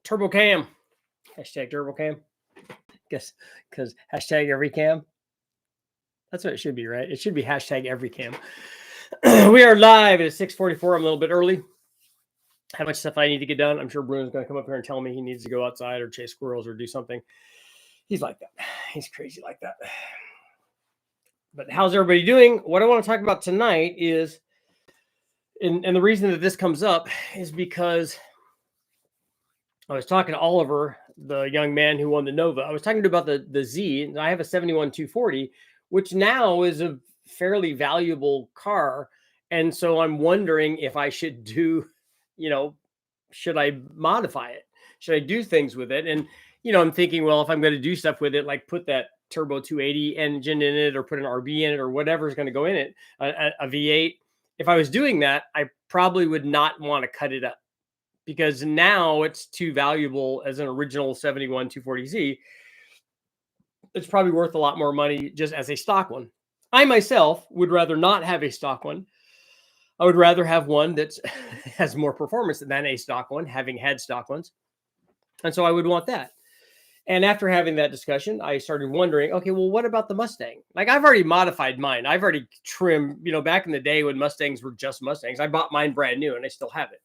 Turbo cam. Hashtag turbo cam. Guess because hashtag every cam. That's what it should be, right? It should be hashtag every cam. We are live at 6:44. I'm a little bit early. How much stuff I need to get done? I'm sure Bruno's going to come up here and tell me he needs to go outside or chase squirrels or do something. He's like that. He's crazy like that. But how's everybody doing? What I want to talk about tonight is, and the reason that this comes up is because I was talking to Oliver, the young man who won the Nova. I was talking to him about the Z. I have a 71 240, which now is a fairly valuable car. And so I'm wondering if I should do, should I modify it? Should I do things with it? And, I'm thinking, well, if I'm going to do stuff with it, like put that turbo 280 engine in it or put an RB in it or whatever's going to go in it, a V8. If I was doing that, I probably would not want to cut it up, because now it's too valuable as an original 71 240Z. It's probably worth a lot more money just as a stock one. I myself would rather not have a stock one. I would rather have one that has more performance than a stock one, having had stock ones. And so I would want that. And after having that discussion, I started wondering, okay, well, what about the Mustang? Like, I've already modified mine. I've already trimmed, back in the day when Mustangs were just Mustangs, I bought mine brand new and I still have it.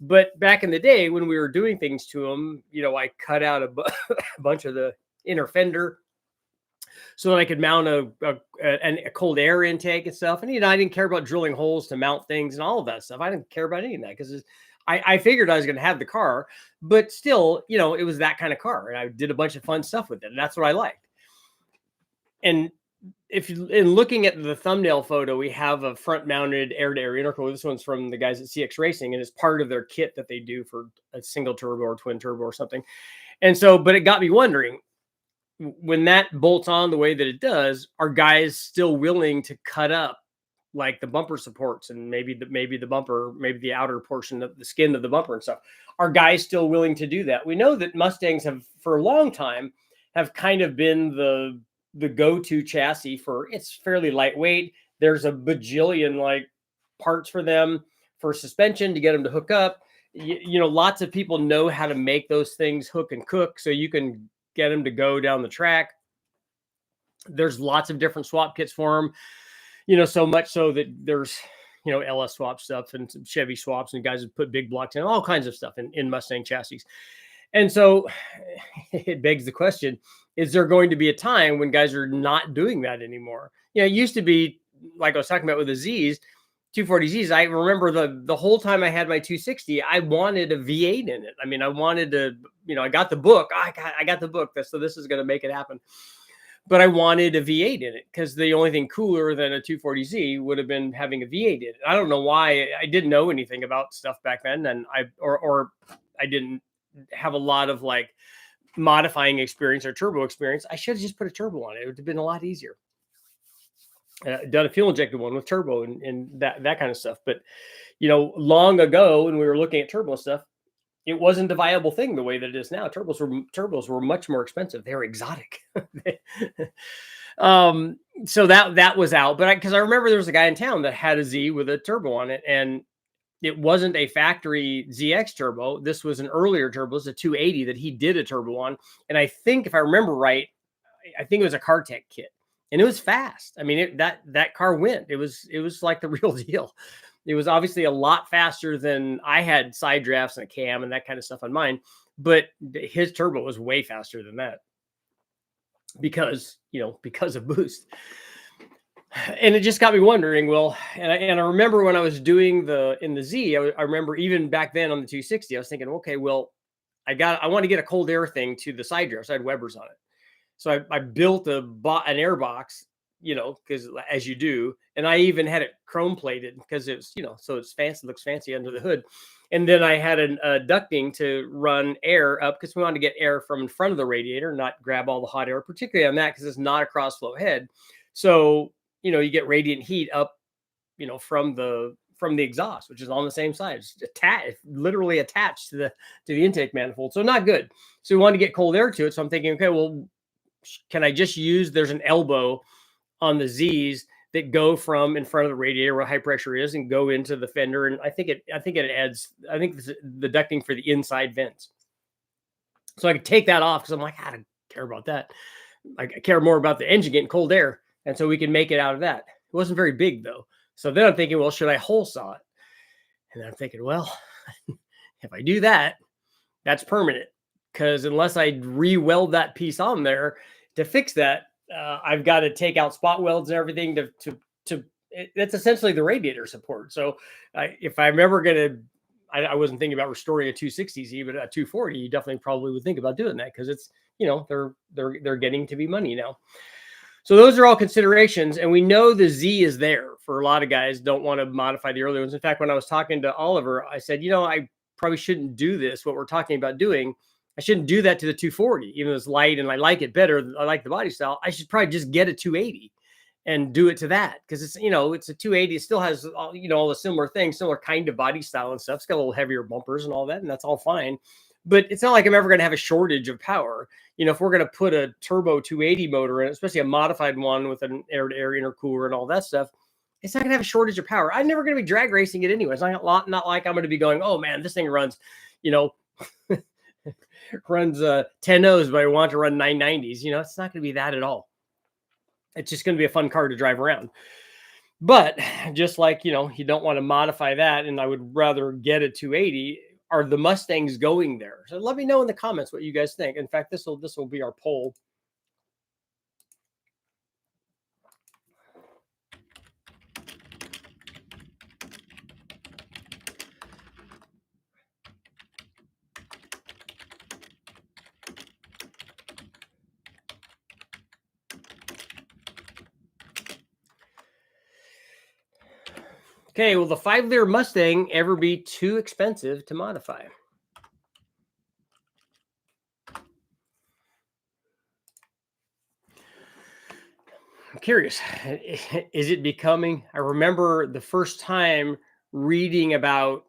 But back in the day when we were doing things to them, I cut out a bunch of the inner fender so that I could mount a cold air intake and stuff. And, I didn't care about drilling holes to mount things and all of that stuff. I didn't care about any of that because I figured I was going to have the car, but still, it was that kind of car. And I did a bunch of fun stuff with it. And that's what I liked. And in looking at the thumbnail photo, we have a front mounted air to air intercooler. This one's from the guys at CX Racing, and it's part of their kit that they do for a single turbo or twin turbo or something. And so, but it got me wondering, when that bolts on the way that it does, are guys still willing to cut up like the bumper supports and maybe the bumper, maybe the outer portion of the skin of the bumper and stuff? Are guys still willing to do that? We know that Mustangs have, for a long time, have kind of been the go-to chassis for, it's fairly lightweight. There's a bajillion parts for them for suspension to get them to hook up. Lots of people know how to make those things hook and cook so you can get them to go down the track. There's lots of different swap kits for them. So much so that there's, LS swap stuff and some Chevy swaps, and guys would put big blocks in, all kinds of stuff in Mustang chassis. And so it begs the question, is there going to be a time when guys are not doing that anymore? It used to be, like I was talking about with the Zs, 240Zs. I remember the whole time I had my 260, I wanted a V8 in it. I mean, I wanted to, I got the book. I got the book. So this is going to make it happen. But I wanted a V8 in it because the only thing cooler than a 240Z would have been having a V8 in it. I don't know why. I didn't know anything about stuff back then, and I didn't have a lot of modifying experience or turbo experience. I should have just put a turbo on it. It would have been a lot easier. Done a fuel injected one with turbo and that kind of stuff. But long ago when we were looking at turbo stuff, it wasn't a viable thing the way that it is now. Turbos were much more expensive. They were exotic. So that was out. But because I remember there was a guy in town that had a Z with a turbo on it, and it wasn't a factory ZX turbo. This was an earlier turbo. It was a 280 that he did a turbo on. And I think, if I remember right, I think it was a CarTech kit, and it was fast. I mean, that car went. It was like the real deal. It was obviously a lot faster than I had side drafts and a cam and that kind of stuff on mine, but his turbo was way faster than that because of boost. And it just got me wondering, well, and I remember when I was doing in the Z, I remember even back then on the 260, I was thinking, okay, well, I want to get a cold air thing to the side drafts. I had Webers on it. So I built an air box, because as you do, and I even had it chrome plated because it's, so it's fancy, looks fancy under the hood. And then I had a ducting to run air up because we wanted to get air from in front of the radiator, not grab all the hot air, particularly on that because it's not a cross flow head. So, you get radiant heat up, from the exhaust, which is on the same side. It's literally attached to the intake manifold. So not good. So we wanted to get cold air to it. So I'm thinking, okay, well, can I just there's an elbow on the Zs that go from in front of the radiator where high pressure is and go into the fender. And I think it adds, the ducting for the inside vents. So I could take that off because I'm like, I don't care about that. I care more about the engine getting cold air. And so we can make it out of that. It wasn't very big though. So then I'm thinking, well, should I hole saw it? And then I'm thinking, well, if I do that, that's permanent. Because unless I re-weld that piece on there to fix that, I've got to take out spot welds and everything to that's essentially the radiator support. So if I'm ever going to, I wasn't thinking about restoring a 260Z, but a 240, you definitely probably would think about doing that because it's, you know, they're getting to be money now. So those are all considerations, and we know the Z is there for a lot of guys don't want to modify the early ones. In fact, when I was talking to Oliver, I said, you know, I probably shouldn't do this. What we're talking about doing, I shouldn't do that to the 240, even though it's light and I like it better. I like the body style. I should probably just get a 280 and do it to that because it's, you know, it's a 280. It still has all, you know, all the similar things, similar kind of body style and stuff. It's got a little heavier bumpers and all that, and that's all fine. But it's not like I'm ever going to have a shortage of power. You know, if we're going to put a turbo 280 motor in, especially a modified one with an air-to-air intercooler and all that stuff, it's not going to have a shortage of power. I'm never going to be drag racing it anyway. It's not like I'm going to be going, oh man, this thing runs, you know, runs 10 O's, but I want to run 990s. You know, it's not going to be that at all. It's just going to be a fun car to drive around. But just like, you know, you don't want to modify that, and I would rather get a 280. Are the Mustangs going there? So let me know in the comments what you guys think. In fact, this will be our poll. Okay, will the 5-liter Mustang ever be too expensive to modify? I'm curious. Is it becoming? I remember the first time reading about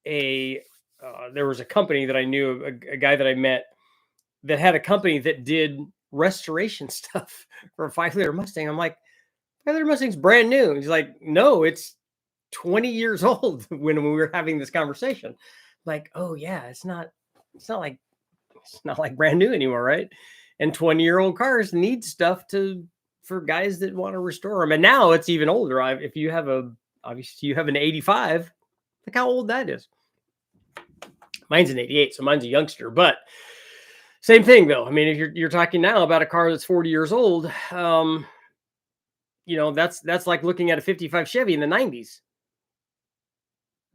there was a company that I knew, a guy that I met that had a company that did restoration stuff for a 5-liter Mustang. I'm like, 5-liter Mustang's brand new. He's like, no, it's 20 years old when we were having this conversation. Like, oh yeah, it's not like brand new anymore, right? And 20-year-old cars need stuff for guys that want to restore them. And now it's even older. If you have obviously you have an 85, look how old that is. Mine's an 88, so mine's a youngster, but same thing though. I mean, if you're talking now about a car that's 40 years old, you know, that's like looking at a 55 Chevy in the 90s.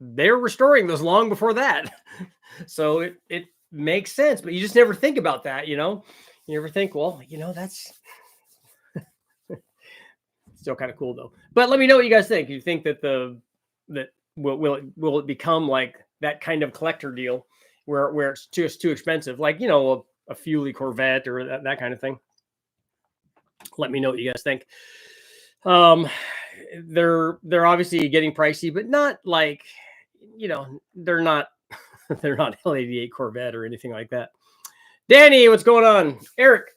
They're restoring those long before that. So it makes sense, but you just never think about that, you know? You never think, well, you know, that's still kind of cool though. But let me know what you guys think. You think that will it become like that kind of collector deal where it's just too expensive, like, you know, a Fuelie Corvette or that kind of thing? Let me know what you guys think. They're obviously getting pricey, but not like, you know, they're not L88 Corvette or anything like that. Danny, what's going on? Eric,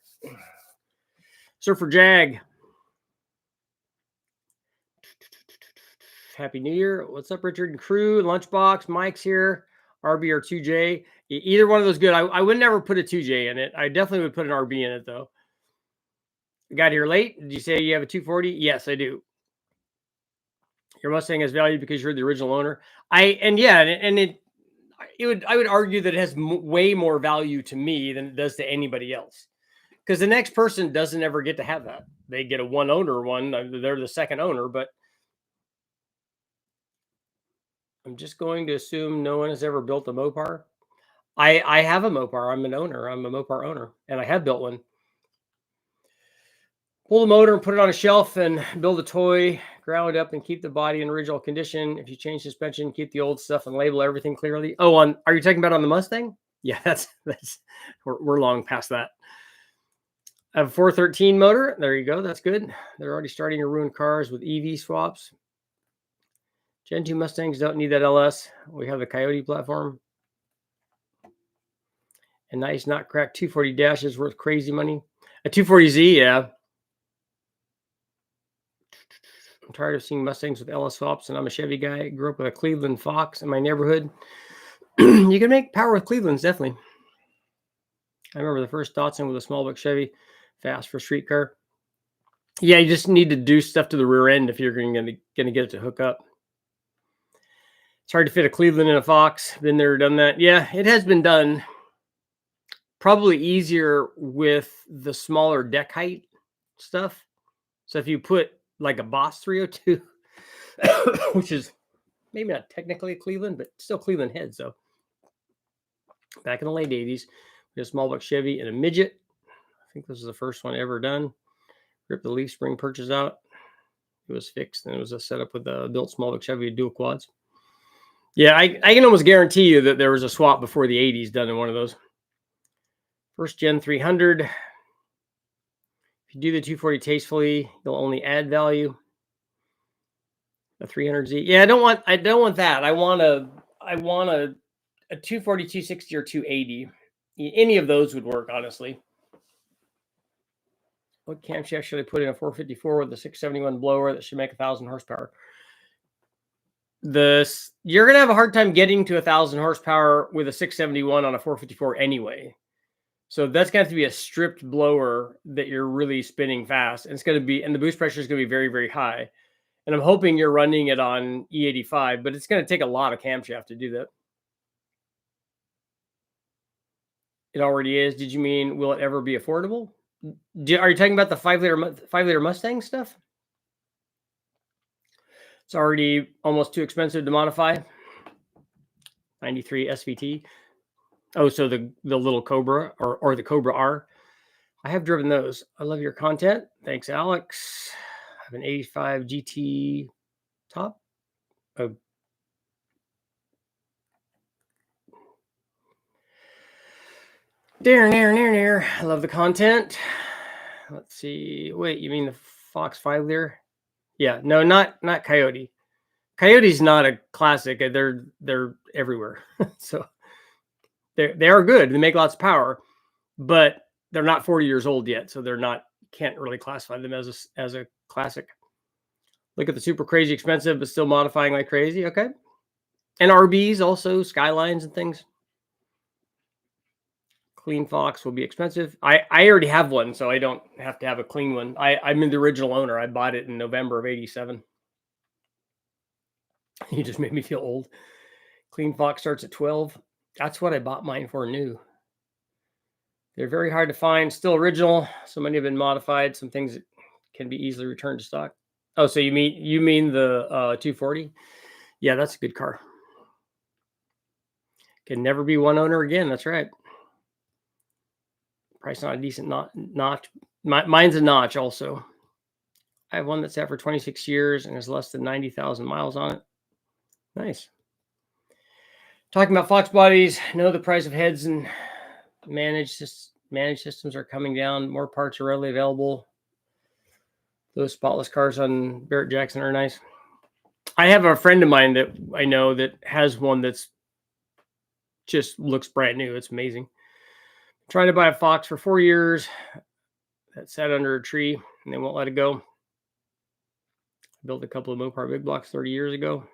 Surfer Jag. Happy New Year. What's up, Richard and crew? Lunchbox, Mike's here. RB or 2J. Either one of those good. I would never put a 2J in it. I definitely would put an RB in it, though. I got here late. Did you say you have a 240? Yes, I do. Your Mustang has value because you're the original owner. I would argue that it has way more value to me than it does to anybody else. Because the next person doesn't ever get to have that. They get a one owner one. They're the second owner, but I'm just going to assume no one has ever built a Mopar. I have a Mopar. I'm an owner. I'm a Mopar owner, and I have built one. Pull the motor and put it on a shelf and build a toy, ground up and keep the body in original condition. If you change suspension, keep the old stuff and label everything clearly. Oh, are you talking about on the Mustang? Yeah, that's we're long past that. I have a 413 motor. There you go. That's good. They're already starting to ruin cars with EV swaps. Gen 2 Mustangs don't need that LS. We have the Coyote platform. A nice, not cracked 240 dash is worth crazy money. A 240Z, yeah. I'm tired of seeing Mustangs with LS swaps, and I'm a Chevy guy. I grew up with a Cleveland Fox in my neighborhood. You can make power with Clevelands, definitely. I remember the first Datsun with a small block Chevy, fast for street car. Yeah, you just need to do stuff to the rear end if you're going to get it to hook up. It's hard to fit a Cleveland in a Fox. Been there, done that. Yeah, it has been done. Probably easier with the smaller deck height stuff. So if you put like a Boss 302, which is maybe not technically a Cleveland, but still Cleveland head. So back in the late 80s, we had a small block Chevy and a midget. I think this was the first one ever done. Ripped the leaf spring purchase out. It was fixed, and it was a setup with a built small block Chevy dual quads. Yeah, I can almost guarantee you that there was a swap before the 80s done in one of those. First gen 300. If you do the 240 tastefully, you'll only add value. A 300Z. Yeah, I don't want that. I want a 240, 260, or 280. Any of those would work, honestly. What camshaft should I put in a 454 with a 671 blower that should make 1,000 horsepower? You're gonna have a hard time getting to 1,000 horsepower with a 671 on a 454 anyway. So that's gonna have to be a stripped blower that you're really spinning fast. And it's gonna be, and the boost pressure is gonna be very, very high. And I'm hoping you're running it on E85, but it's gonna take a lot of camshaft to do that. It already is. Did you mean will it ever be affordable? Are you talking about the 5-liter Mustang stuff? It's already almost too expensive to modify. 93 SVT. Oh, so the little Cobra or the Cobra R. I have driven those. I love your content. Thanks, Alex. I have an 85 GT top. Oh. There. I love the content. Let's see. Wait, you mean the Fox 5-liter? Yeah, no, not Coyote. Coyote's not a classic. They're everywhere. So they are good. They make lots of power, but they're not 40 years old yet, so they're not. Can't really classify them as a classic. Look at the super crazy expensive, but still modifying like crazy. Okay, and RBs also, Skylines and things. Clean Fox will be expensive. I already have one, so I don't have to have a clean one. I'm the original owner. I bought it in November of '87. You just made me feel old. Clean Fox starts at 12. That's what I bought mine for new. They're very hard to find. Still original. So many have been modified. Some things that can be easily returned to stock. Oh, so you mean the 240? Yeah, that's a good car. Can never be one owner again. That's right. Price not a decent notch. Mine's a notch also. I have one that's sat for 26 years and has less than 90,000 miles on it. Nice. Talking about Fox bodies, know the price of heads and managed systems are coming down. More parts are readily available. Those spotless cars on Barrett Jackson are nice. I have a friend of mine that I know that has one that's just looks brand new. It's amazing. Trying to buy a Fox for 4 years that sat under a tree and they won't let it go. Built a couple of Mopar big blocks 30 years ago.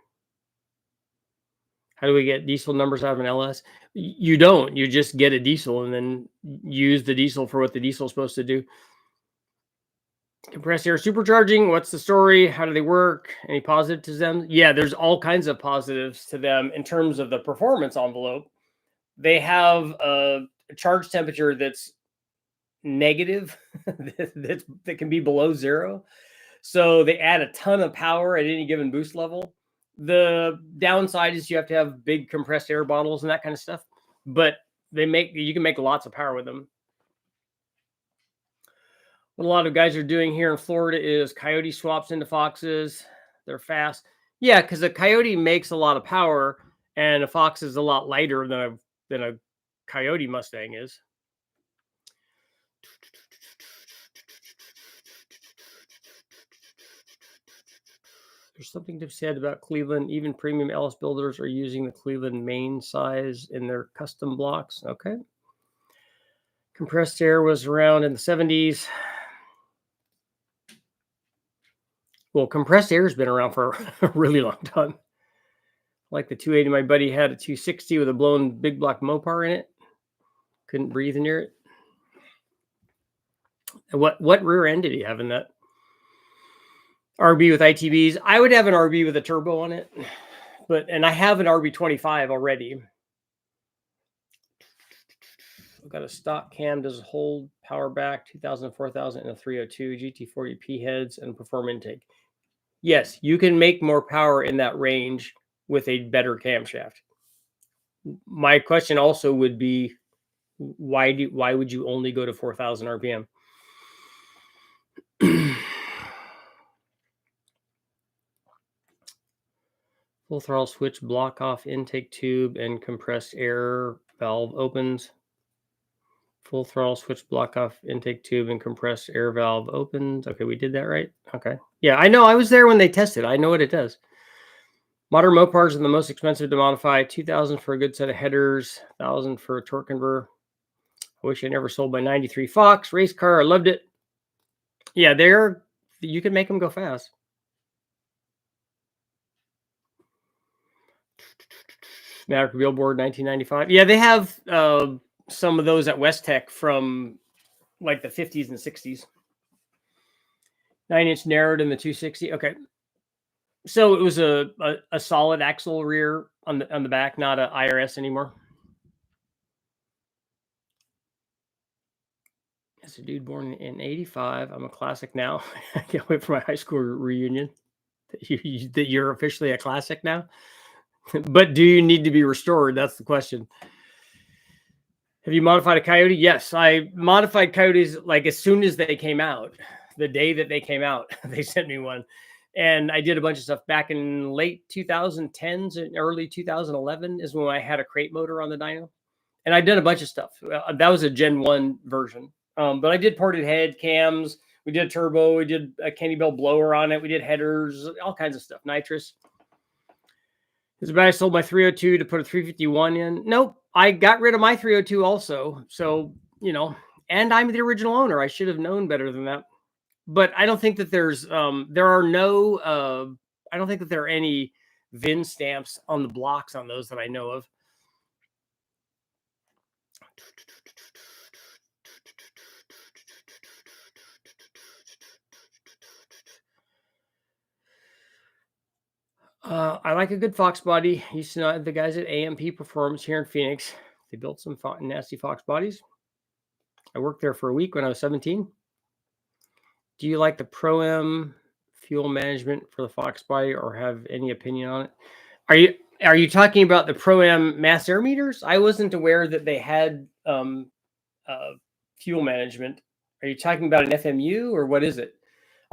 How do we get diesel numbers out of an LS? You don't. You just get a diesel and then use the diesel for what the diesel is supposed to do. Compressed air supercharging. What's the story? How do they work? Any positive to them? Yeah, there's all kinds of positives to them in terms of the performance envelope. They have a charge temperature that's negative, that can be below zero. So they add a ton of power at any given boost level. The downside is you have to have big compressed air bottles and that kind of stuff, but you can make lots of power with them. What a lot of guys are doing here in Florida is Coyote swaps into Foxes. They're fast. Yeah, because a Coyote makes a lot of power and a Fox is a lot lighter than a Coyote Mustang is. There's something to be said about Cleveland. Even premium LS builders are using the Cleveland main size in their custom blocks. Okay. Compressed air was around in the 70s. Well, compressed air has been around for a really long time. Like the 280, my buddy had a 260 with a blown big block Mopar in it. Couldn't breathe near it. What rear end did he have in that? RB with ITBs. I would have an RB with a turbo on it, and I have an RB25 already. I've got a stock cam, does hold, power back, 2000, 4000, and a 302, GT40P heads, and perform intake. Yes, you can make more power in that range with a better camshaft. My question also would be, why would you only go to 4,000 RPM? Full throttle switch, block off intake tube, and compressed air valve opens. Full throttle switch, block off intake tube, and compressed air valve opens. Okay, we did that right. Okay. Yeah, I know. I was there when they tested. I know what it does. Modern Mopars are the most expensive to modify. 2,000 for a good set of headers, 1,000 for a torque converter. I wish I never sold my 93 Fox race car. I loved it. Yeah, you can make them go fast. Maverick Billboard 1995. Yeah, they have some of those at West Tech from like the 50s and 60s. 9-inch narrowed in the 260. Okay. So it was a solid axle rear on the back, not a IRS anymore. As a dude born in 85, I'm a classic now. I can't wait for my high school reunion. That you're officially a classic now. But do you need to be restored? That's the question. Have you modified a Coyote? Yes, I modified Coyotes like as soon as they came out. The day that they came out, they sent me one. And I did a bunch of stuff back in late 2010s and early 2011 is when I had a crate motor on the dyno. And I did a bunch of stuff. That was a Gen 1 version. But I did ported head cams. We did a turbo. We did a candy bell blower on it. We did headers, all kinds of stuff. Nitrous. Is it bad I sold my 302 to put a 351 in? Nope. I got rid of my 302 also. So, and I'm the original owner. I should have known better than that. But I don't think that I don't think that there are any VIN stamps on the blocks on those that I know of. I like a good Fox body. Used to know the guys at AMP Performance here in Phoenix. They built some nasty Fox bodies. I worked there for a week when I was 17. Do you like the Pro-M fuel management for the Fox body or have any opinion on it? Are you talking about the Pro-M mass air meters? I wasn't aware that they had fuel management. Are you talking about an FMU or what is it?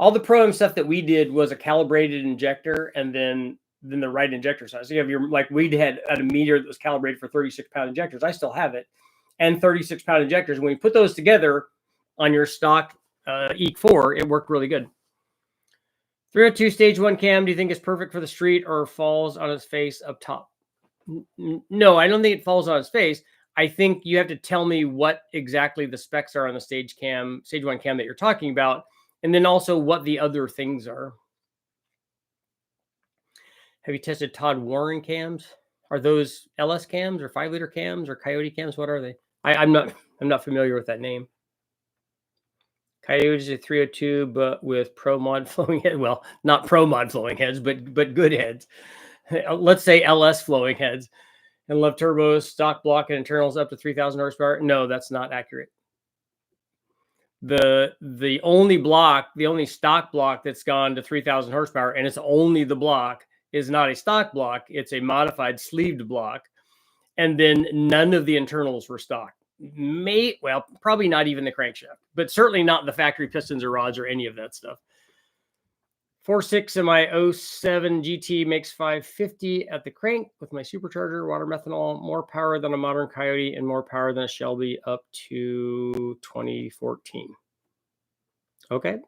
All the Pro-M stuff that we did was a calibrated injector and then the right injector size. So you have we had a meter that was calibrated for 36-pound injectors. I still have it. And 36-pound injectors. When you put those together on your stock EEC4, it worked really good. 302 stage 1 cam, do you think is perfect for the street or falls on its face up top? No, I don't think it falls on its face. I think you have to tell me what exactly the specs are on the stage 1 cam that you're talking about, and then also what the other things are. Have you tested Todd Warren cams? Are those LS cams or 5-liter cams or Coyote cams? What are they? I'm not familiar with that name. Coyote is a 302, but with pro mod flowing head. Well, not pro mod flowing heads, but good heads. Let's say LS flowing heads. And love turbos, stock block, and internals up to 3,000 horsepower. No, that's not accurate. The only stock block that's gone to 3,000 horsepower, and it's only the block, is not a stock block. It's a modified sleeved block. And then none of the internals were stock. Probably not even the crankshaft, but certainly not the factory pistons or rods or any of that stuff. 4.6 in my 07 GT makes 550 at the crank with my supercharger, water methanol, more power than a modern Coyote and more power than a Shelby up to 2014. Okay.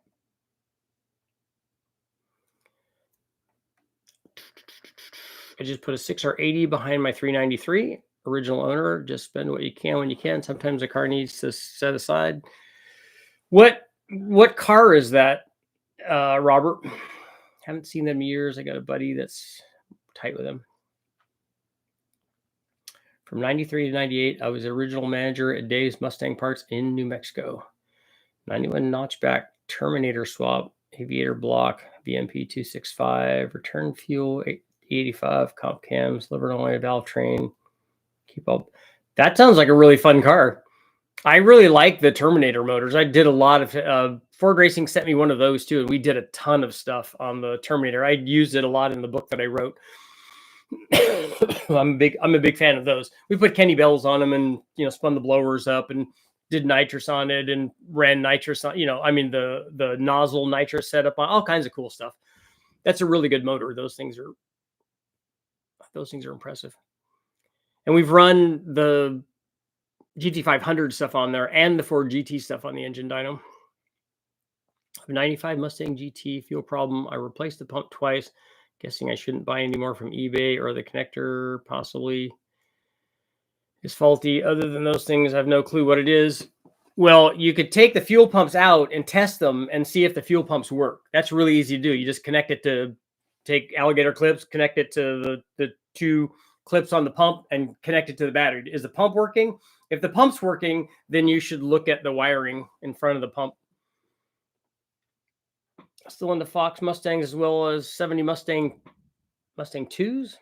I just put a 6R80 behind my 393. Original owner, just spend what you can when you can. Sometimes a car needs to set aside. What car is that, Robert? Haven't seen them in years. I got a buddy that's tight with them. From 93 to 98, I was original manager at Dave's Mustang Parts in New Mexico. 91 notchback Terminator swap, aviator block, VMP 265, return fuel 85, comp cams, liver and oil, valve train. Keep up. That sounds like a really fun car. I really like the Terminator motors. I did a lot of Ford Racing sent me one of those too, and we did a ton of stuff on the Terminator. I used it a lot in the book that I wrote. I'm a big fan of those. We put Kenny bells on them, and spun the blowers up, and did nitrous on it, and ran nitrous on. The nozzle nitrous setup on all kinds of cool stuff. That's a really good motor. Those things are impressive. And we've run the GT500 stuff on there and the Ford GT stuff on the engine dyno. 95 Mustang GT fuel problem. I replaced the pump twice. Guessing I shouldn't buy any more from eBay, or the connector possibly is faulty. Other than those things, I have no clue what it is. Well, you could take the fuel pumps out and test them and see if the fuel pumps work. That's really easy to do. You just connect it to, take alligator clips, connect it to the two clips on the pump, and connect it to the battery. Is the pump working? If the pump's working, then you should look at the wiring in front of the pump. Still into Fox Mustangs, as well as 70 Mustang-Toos.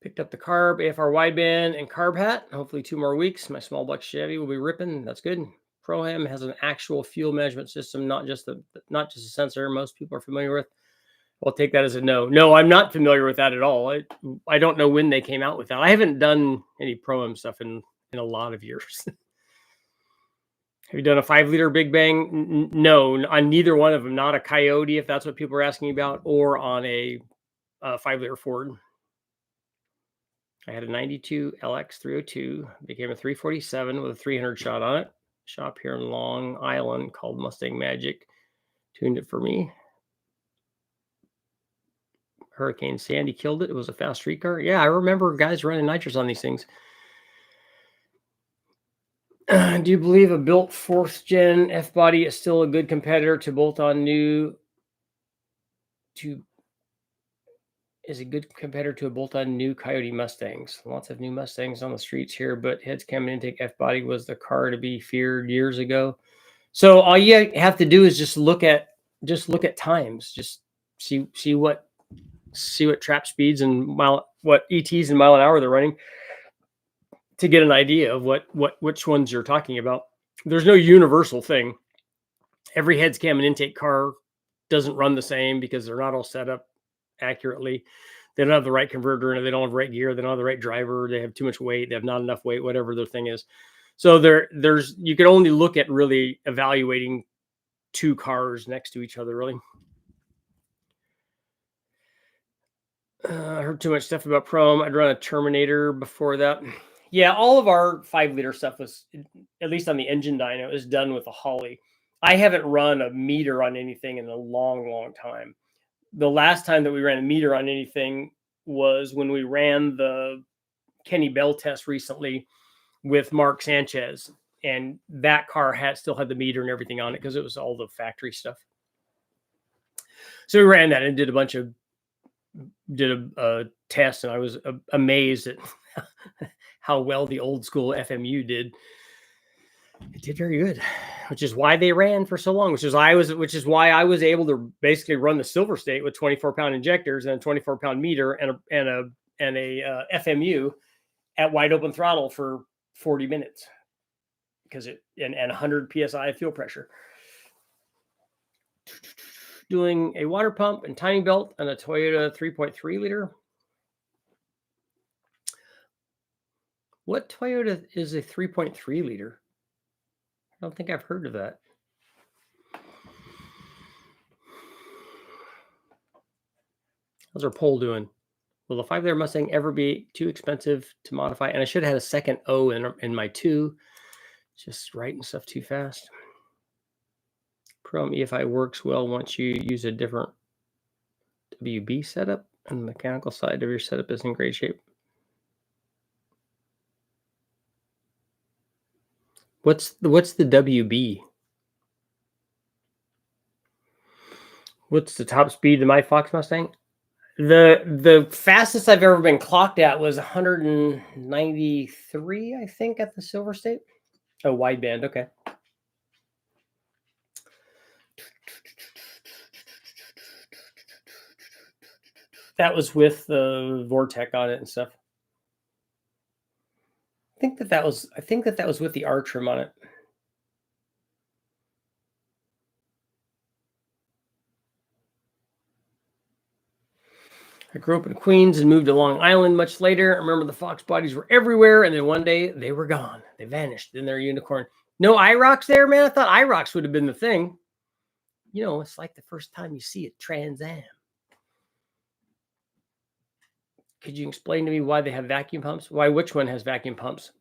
Picked up the carb, AFR wideband, and carb hat. Hopefully 2 more weeks. My small block Chevy will be ripping. That's good. Pro-Am has an actual fuel management system, not just a sensor most people are familiar with. I'll take that as a no. No, I'm not familiar with that at all. I don't know when they came out with that. I haven't done any Pro-Am stuff in a lot of years. Have you done a 5-liter Big Bang? No, on neither one of them. Not a Coyote, if that's what people are asking about, or on a 5-liter Ford. I had a 92 LX 302, became a 347 with a 300 shot on it. Shop here in Long Island called Mustang Magic. Tuned it for me. Hurricane Sandy killed it. It was a fast street car. Yeah, I remember guys running nitrous on these things. Do you believe a built 4th gen F body is still a good competitor to bolt-on new? Is a good competitor to a bolt-on new Coyote Mustangs. Lots of new Mustangs on the streets here, but heads cam intake F body was the car to be feared years ago. So all you have to do is just look at times. Just see what trap speeds and what ETs and mile an hour they're running, to get an idea of which ones you're talking about. There's no universal thing. Every heads cam and intake car doesn't run the same because they're not all set up accurately. They don't have the right converter, and they don't have the right gear. They don't have the right driver. They have too much weight. They have not enough weight, whatever their thing is. So you can only look at really evaluating 2 cars next to each other, really. I heard too much stuff about Pro-Am. I'd run a Terminator before that. Yeah, all of our 5-liter stuff was, at least on the engine dyno, is done with a Holley. I haven't run a meter on anything in a long, long time. The last time that we ran a meter on anything was when we ran the Kenny Bell test recently with Mark Sanchez. And that car still had the meter and everything on it because it was all the factory stuff. So we ran that and did a test, and I was amazed at how well the old school FMU did. It did very good, which is why they ran for so long. Which is why I was able to basically run the Silver State with 24-pound injectors and a 24-pound meter and a FMU at wide open throttle for 40 minutes because and 100 psi fuel pressure. Doing a water pump and timing belt and a Toyota 3.3 liter. What Toyota is a 3.3 liter? I don't think I've heard of that. How's our poll doing? Will the 5-liter Mustang ever be too expensive to modify? And I should have had a second O in my 2. Just writing stuff too fast. Pro-Am EFI works well once you use a different WB setup, and the mechanical side of your setup is in great shape. What's the WB? What's the top speed of my Fox Mustang? The fastest I've ever been clocked at was 193, I think, at the Silver State. Oh, wideband. Okay. That was with the Vortec on it and stuff. I think that was with the R trim on it. I grew up in Queens and moved to Long Island much later. I remember the Fox bodies were everywhere, and then one day they were gone. They vanished in their unicorn. No IROCs there, man. I thought IROCs would have been the thing. You know, it's like the first time you see a Trans Am. Could you explain to me why they have vacuum pumps? Why which one has vacuum pumps?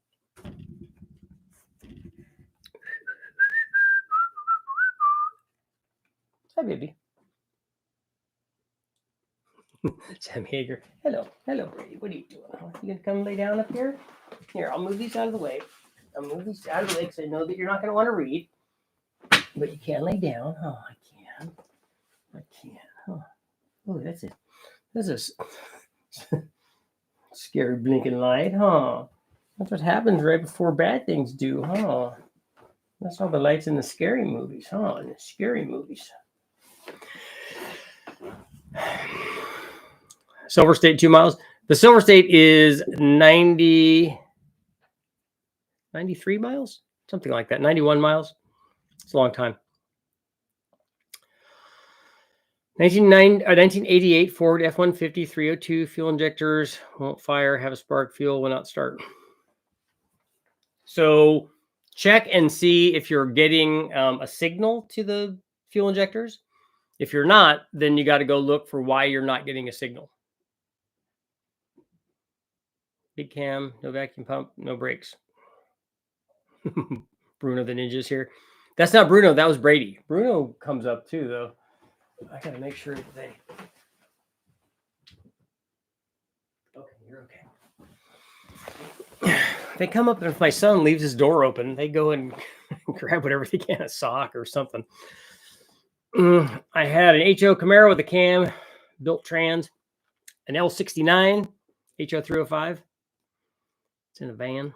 Hi, baby. Sam Hager. Hello, Brady. What are you doing? Huh? You gonna come lay down up here? Here, I'll move these out of the way. I'll move these out of the way because I know that you're not gonna want to read, but you can lay down. Oh, I can. Oh, that's it. That's a scary blinking light, huh? That's what happens right before bad things do, huh? That's all the lights in the scary movies, huh? In the scary movies. Silver State 2 miles. The Silver State is 93 miles, something like that. 91 miles. It's a long time. 1988 Ford F-150 302 fuel injectors won't fire, have a spark, fuel will not start. So check and see if you're getting a signal to the fuel injectors. If you're not, then you got to go look for why you're not getting a signal. Big cam, no vacuum pump, no brakes. Bruno the Ninja's here. That's not Bruno. That was Brady. Bruno comes up too, though. I got to make sure that they... Okay, you're okay. They come up, and if my son leaves his door open, they go and grab whatever they can, a sock or something. I had an HO Camaro with a cam, built trans, an L69, HO 305. It's in a van.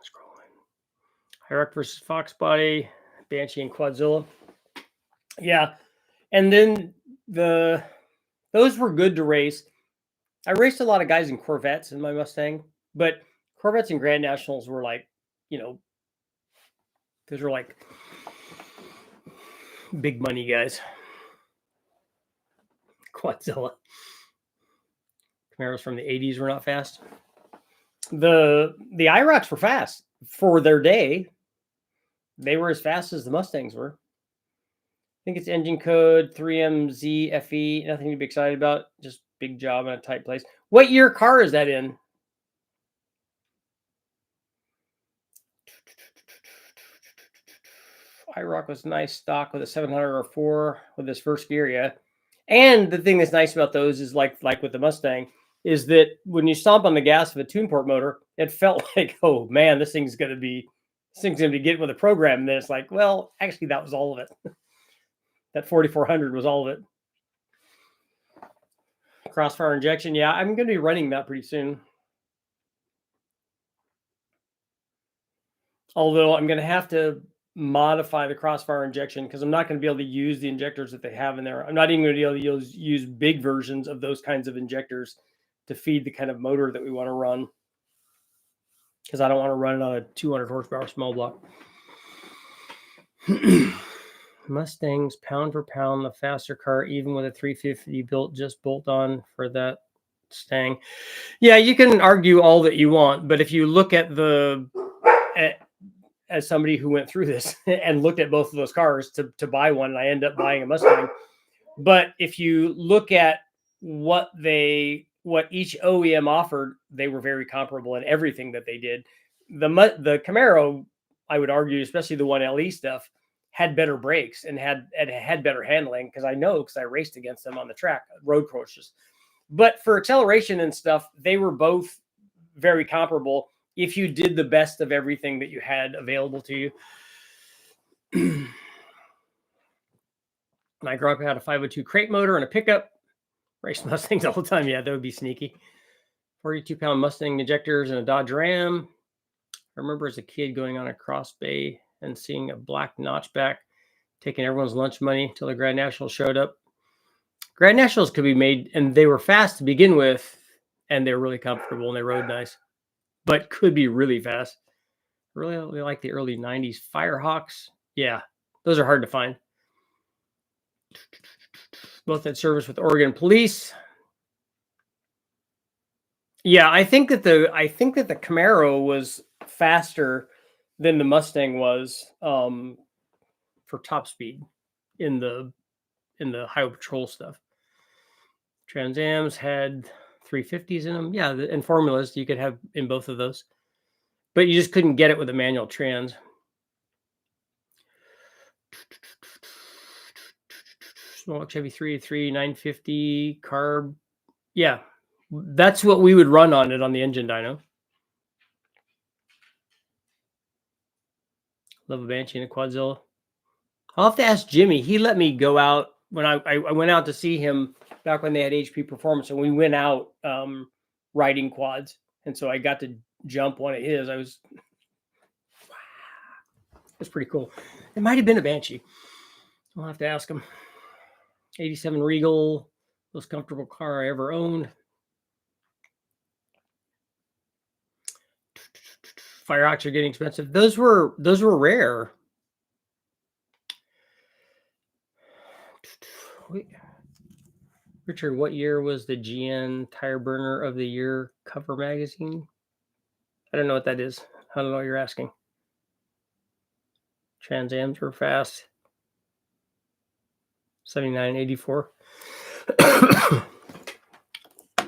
Scrolling. Hierarch versus Fox Body, Banshee and Quadzilla. Yeah. And then those were good to race. I raced a lot of guys in Corvettes in my Mustang, but Corvettes and Grand Nationals were like, you know, those were like big money guys. Quadzilla. Camaros from the 80s were not fast. The IROCs were fast for their day. They were as fast as the Mustangs were. I think it's engine code 3MZFE. Nothing to be excited about. Just big job in a tight place. What year car is that in? IROC was nice stock with a 700R4 with this first gear, yeah. And the thing that's nice about those is like with the Mustang, is that when you stomp on the gas of a tune port motor, it felt like, oh man, this thing's gonna be getting with a program. And then it's like, well, actually, that was all of it. That 4400 was all of it. Crossfire injection, yeah, I'm gonna be running that pretty soon. Although I'm gonna have to modify the crossfire injection because I'm not going to be able to use the injectors that they have in there. I'm not even going to be able to use big versions of those kinds of injectors to feed the kind of motor that we want to run, because I don't want to run it on a 200 horsepower small block. Mustangs, pound for pound, the faster car, even with a 350 built, just bolt on for that Stang. Yeah, you can argue all that you want, but if you look at as somebody who went through this and looked at both of those cars to buy one, and I end up buying a Mustang. But if you look at what each OEM offered, they were very comparable in everything that they did. The Camaro, I would argue, especially the 1LE stuff, had better brakes and had better handling, because I raced against them on the track, road courses. But for acceleration and stuff, they were both very comparable, if you did the best of everything that you had available to you. My grew up had a 502 crate motor and a pickup. Race Mustangs all the time. Yeah, that would be sneaky. 42-pound Mustang injectors and a Dodge Ram. I remember as a kid going on a cross bay and seeing a black notchback, taking everyone's lunch money until the Grand Nationals showed up. Grand Nationals could be made, and they were fast to begin with, and they were really comfortable and they rode nice, but could be really fast. Really like the early 90s Firehawks. Yeah, those are hard to find. Both had service with Oregon Police. Yeah, I think that the Camaro was faster than the Mustang was for top speed in the highway patrol stuff. Trans Ams had 350s in them. Yeah, and formulas you could have in both of those, but you just couldn't get it with a manual trans. Small Chevy 383 950 carb. Yeah, that's what we would run on it on the engine dyno. Love a Banshee and a Quadzilla. I'll have to ask Jimmy. He let me go out when I went out to see him back when they had HP Performance, and we went out riding quads, and so I got to jump one of his. It was pretty cool. It might have been a Banshee. I'll have to ask him. 87 Regal, most comfortable car I ever owned. Firehawks are getting expensive. Those were rare. Richard, what year was the GN Tire Burner of the Year cover magazine? I don't know what that is. I don't know what you're asking. Trans Ams were fast. 79, 84.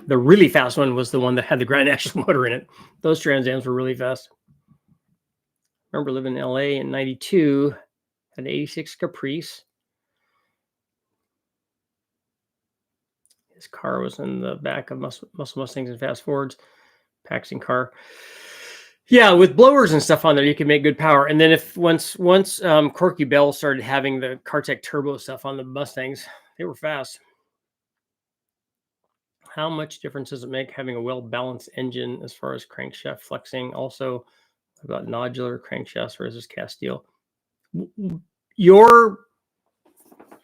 The really fast one was the one that had the Grand National motor in it. Those Trans Ams were really fast. I remember living in LA in 92, had an 86 Caprice. His car was in the back of Muscle Mustangs and Fast Fords, Paxton car. Yeah, with blowers and stuff on there, you can make good power. And then once Corky Bell started having the Cartec turbo stuff on the Mustangs, they were fast. How much difference does it make having a well-balanced engine as far as crankshaft flexing? Also, about nodular crankshafts versus cast steel. Your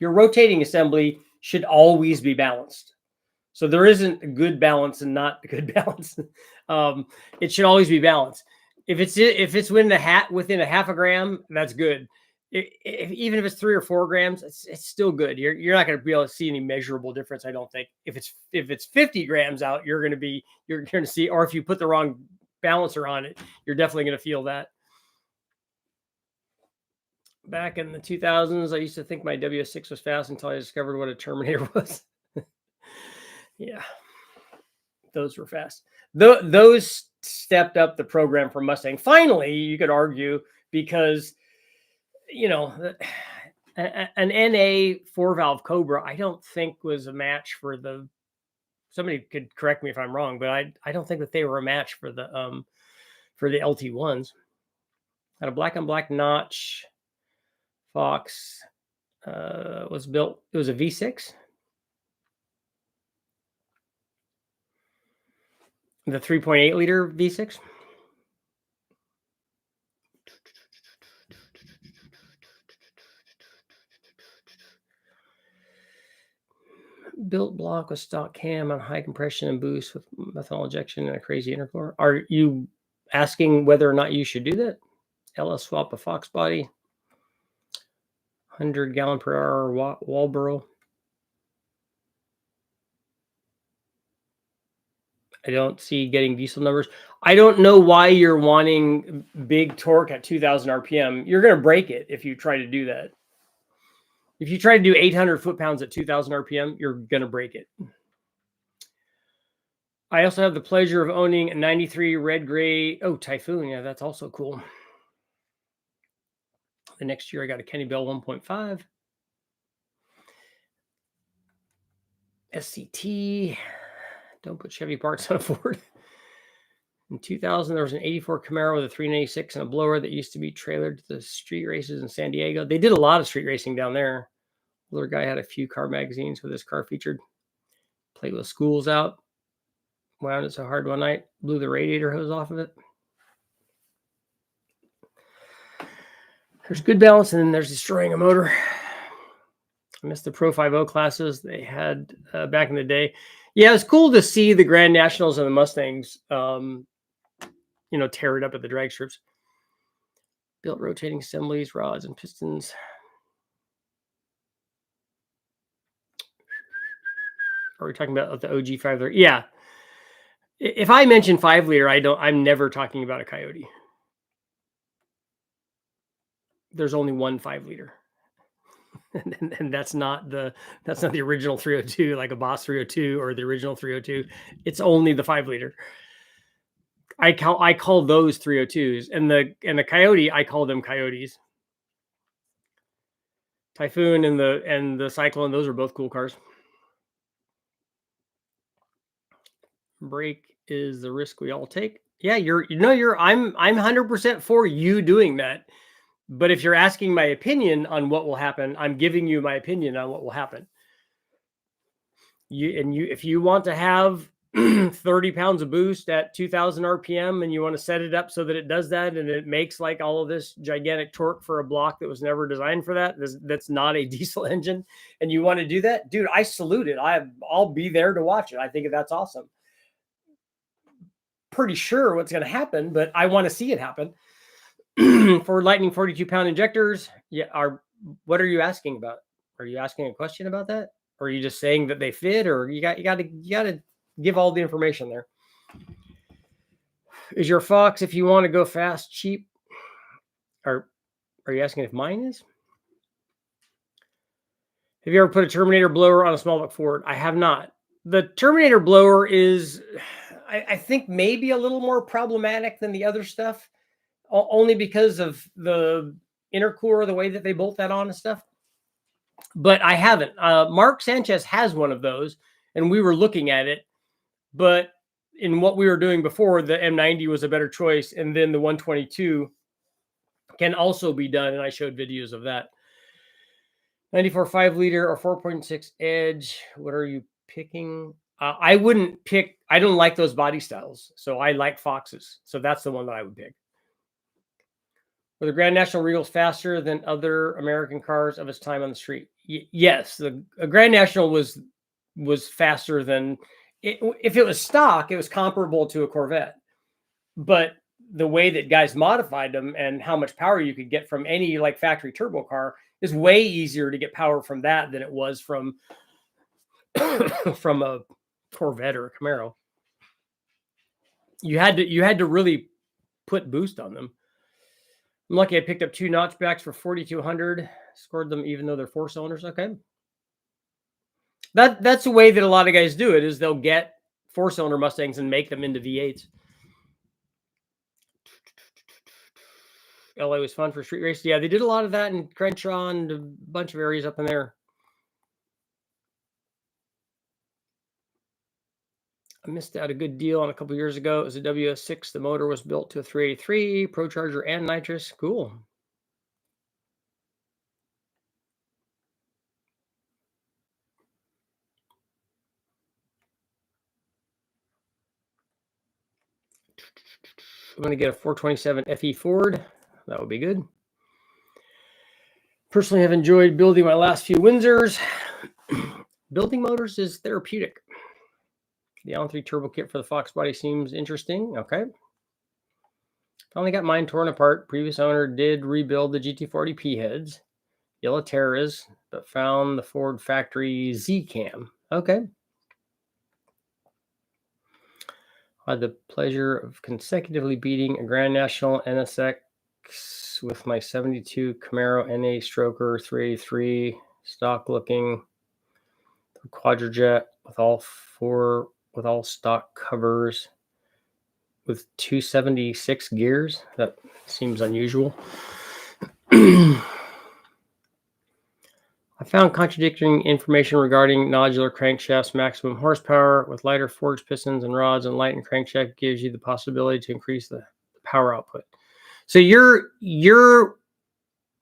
rotating assembly should always be balanced. So there isn't a good balance and not a good balance. It should always be balanced. If it's within a half a gram, that's good. Even if it's 3 or 4 grams, it's still good. You're not going to be able to see any measurable difference, I don't think. If it's 50 grams out, you're going to see, or if you put the wrong balancer on it, you're definitely going to feel that. Back in the 2000s, I used to think my WS6 was fast until I discovered what a Terminator was. Yeah, those were fast. Those stepped up the program for Mustang. Finally, you could argue, because an NA 4-valve Cobra, I don't think was a match for the. Somebody could correct me if I'm wrong, but I don't think that they were a match for the LT1s. Had a black on black notch. Fox was built. It was a V6. The 3.8 liter V6. Built block with stock cam on high compression and boost with methanol injection and a crazy intercooler. Are you asking whether or not you should do that? LS swap a Fox body. 100 gallon per hour Walboro. I don't see getting diesel numbers. I don't know why you're wanting big torque at 2,000 RPM. You're going to break it if you try to do that. If you try to do 800 foot-pounds at 2,000 RPM, you're going to break it. I also have the pleasure of owning a 93 red gray. Oh, Typhoon. Yeah, that's also cool. The next year, I got a Kenny Bell 1.5. SCT. Don't put Chevy parts on a Ford. In 2000, there was an 84 Camaro with a 396 and a blower that used to be trailered to the street races in San Diego. They did a lot of street racing down there. Older guy had a few car magazines with his car featured. Played with schools out. Wound it so hard one night, blew the radiator hose off of it. There's good balance, and then there's destroying a motor. I missed the Pro 5.0 classes they had back in the day. Yeah, it's cool to see the Grand Nationals and the Mustangs, tear it up at the drag strips. Built rotating assemblies, rods, and pistons. Are we talking about the OG 5-liter? Yeah. If I mention 5-liter, I'm never talking about a Coyote. There's only one 5-liter. And that's not the original 302, like a Boss 302 or the original 302. It's only the 5-liter. I call those 302s, and the Coyote, I call them Coyotes. Typhoon and the Cyclone, those are both cool cars. Brake is the risk we all take. Yeah, I'm 100% for you doing that. But if you're asking my opinion on what will happen, I'm giving you my opinion on what will happen. If you want to have 30 pounds of boost at 2000 RPM and you want to set it up so that it does that and it makes like all of this gigantic torque for a block that was never designed for that's not a diesel engine, and you want to do that, dude, I salute it. I'll be there to watch it. I think that's awesome. Pretty sure what's going to happen, but I want to see it happen. For Lightning 42-pound injectors, what are you asking about? Are you asking a question about that? Or are you just saying that they fit? Or you got to give all the information there. Is your Fox, if you want to go fast, cheap? Or are you asking if mine is? Have you ever put a Terminator blower on a small block Ford? I have not. The Terminator blower is, I think, maybe a little more problematic than the other stuff. Only because of the intercooler, the way that they bolt that on and stuff. But I haven't. Mark Sanchez has one of those, and we were looking at it. But in what we were doing before, the M90 was a better choice, and then the 122 can also be done, and I showed videos of that. 94 5-liter or 4.6 Edge. What are you picking? I wouldn't pick. I don't like those body styles, so I like Foxes. So that's the one that I would pick. Were the Grand National Regals faster than other American cars of its time on the street? Yes, the Grand National was faster than it. If it was stock, it was comparable to a Corvette. But the way that guys modified them and how much power you could get from any like factory turbo car is way easier to get power from that than it was from from a Corvette or a Camaro. You had to really put boost on them. I'm lucky I picked up 2 notchbacks for 4,200. Scored them even though they're 4 cylinders. Okay. That's the way that a lot of guys do it, is they'll get 4-cylinder Mustangs and make them into V8s. LA was fun for street race. Yeah, they did a lot of that in Crenshaw and a bunch of areas up in there. I missed out a good deal on a couple years ago. It was a WS6. The motor was built to a 383, Procharger and nitrous. Cool. I'm going to get a 427 FE Ford. That would be good. Personally, I've enjoyed building my last few Windsors. Building motors is therapeutic. The Allen 3 turbo kit for the Fox body seems interesting. Okay. Finally got mine torn apart. Previous owner did rebuild the GT40P heads, Yellow Terras, but found the Ford factory Z-Cam. Okay. I had the pleasure of consecutively beating a Grand National NSX with my 72 Camaro NA Stroker 383, stock looking quadrijet with all stock covers with 276 gears. That seems unusual. I found contradicting information regarding nodular crankshaft's maximum horsepower. With lighter forged pistons and rods, and lightened crankshaft gives you the possibility to increase the power output. So you're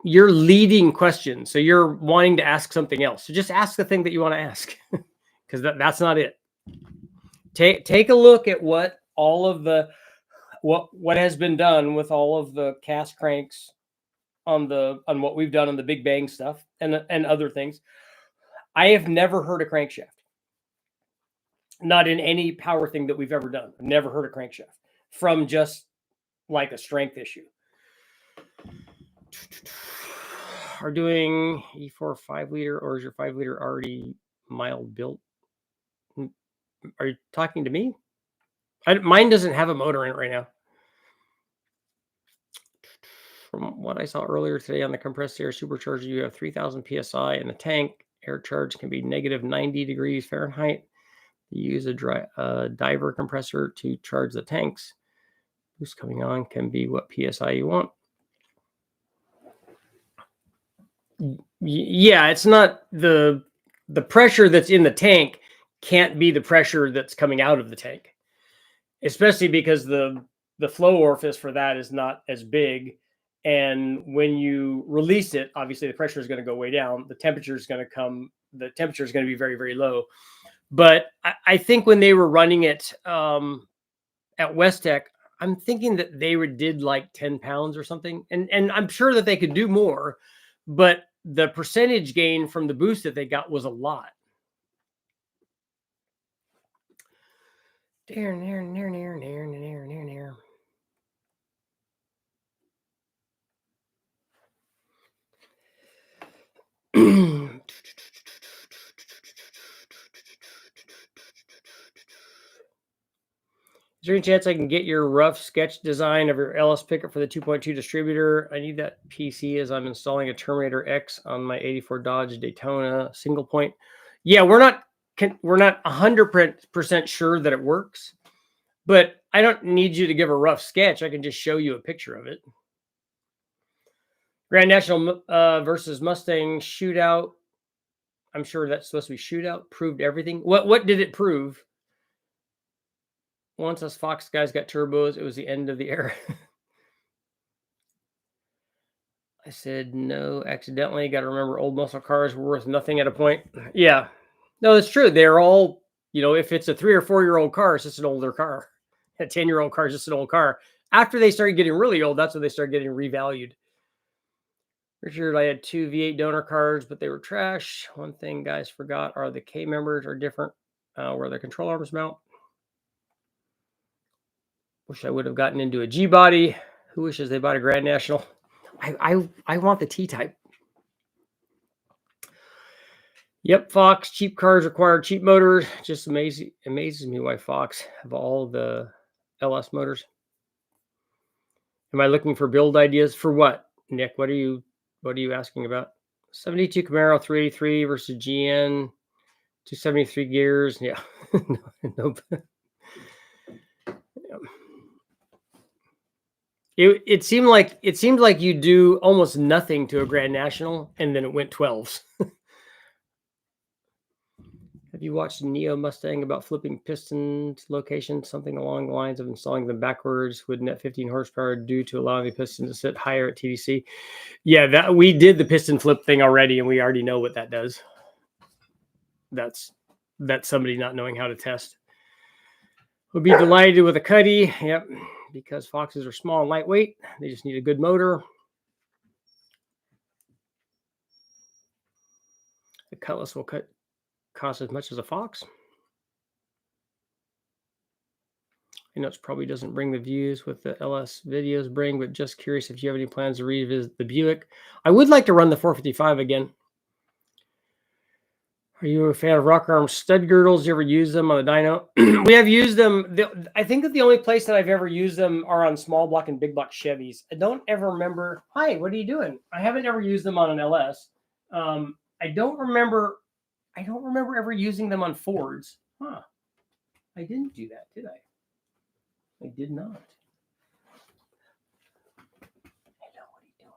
leading questions. So you're wanting to ask something else. So just ask the thing that you want to ask, because that's not it. Take a look at what all of the what has been done with all of the cast cranks on what we've done on the Big Bang stuff and other things. I have never heard a crankshaft. Not in any power thing that we've ever done. I've never heard a crankshaft from just like a strength issue. Are doing E4 5-liter, or is your 5-liter already mild built? Are you talking to me? Mine doesn't have a motor in it right now. From what I saw earlier today on the compressed air supercharger, you have 3,000 psi in the tank. Air charge can be negative 90 degrees Fahrenheit. You use a diver compressor to charge the tanks. Boost coming on can be what psi you want. Yeah, it's not the pressure that's in the tank can't be the pressure that's coming out of the tank, especially because the flow orifice for that is not as big. And when you release it, obviously the pressure is going to go way down. The temperature is going to be very, very low. But I think when they were running it at West Tech, I'm thinking that they did like 10 pounds or something. And I'm sure that they could do more, but the percentage gain from the boost that they got was a lot. Is there any chance I can get your rough sketch design of your LS pickup for the 2.2 distributor? I need that PC as I'm installing a Terminator X on my 84 Dodge Daytona single point. Yeah, we're not 100% sure that it works, but I don't need you to give a rough sketch. I can just show you a picture of it. Grand National versus Mustang shootout. I'm sure that's supposed to be shootout. Proved everything. What did it prove? Once us Fox guys got turbos, it was the end of the era. I said, no, accidentally. Got to remember, old muscle cars were worth nothing at a point. Yeah. No, that's true. They're all, if it's a 3 or 4 year old car, it's just an older car. A 10-year-old car is just an old car. After they started getting really old, that's when they started getting revalued. Richard, I had 2 V8 donor cars, but they were trash. One thing guys forgot are the K members are different where the control arms mount. Wish I would have gotten into a G body. Who wishes they bought a Grand National? I want the T-type. Yep, Fox. Cheap cars require cheap motors. Just amazes me why Fox have all the LS motors. Am I looking for build ideas for what, Nick? What are you asking about? 72 Camaro 383 versus GN 273 gears. Yeah, nope. It seemed like you do almost nothing to a Grand National, and then it went 12s. Have you watched Neo Mustang about flipping piston location, something along the lines of installing them backwards with net 15 horsepower due to allowing the piston to sit higher at TDC? Yeah, that we did the piston flip thing already, and we already know what that does. That's somebody not knowing how to test. We'll be delighted with a Cuddy. Yep, because Foxes are small and lightweight. They just need a good motor. The Cutlass will cost as much as a Fox. I know it probably doesn't bring the views with the LS videos bring, but just curious if you have any plans to revisit the Buick. I would like to run the 455 again. Are you a fan of rock arm stud girdles? You ever use them on the dyno? We have used them. I think that the only place that I've ever used them are on small block and big block Chevys. I don't ever remember. Hi, what are you doing? I haven't ever used them on an LS. I don't remember ever using them on Fords. Huh. I didn't do that, did I? I did not. Hello, what are you doing?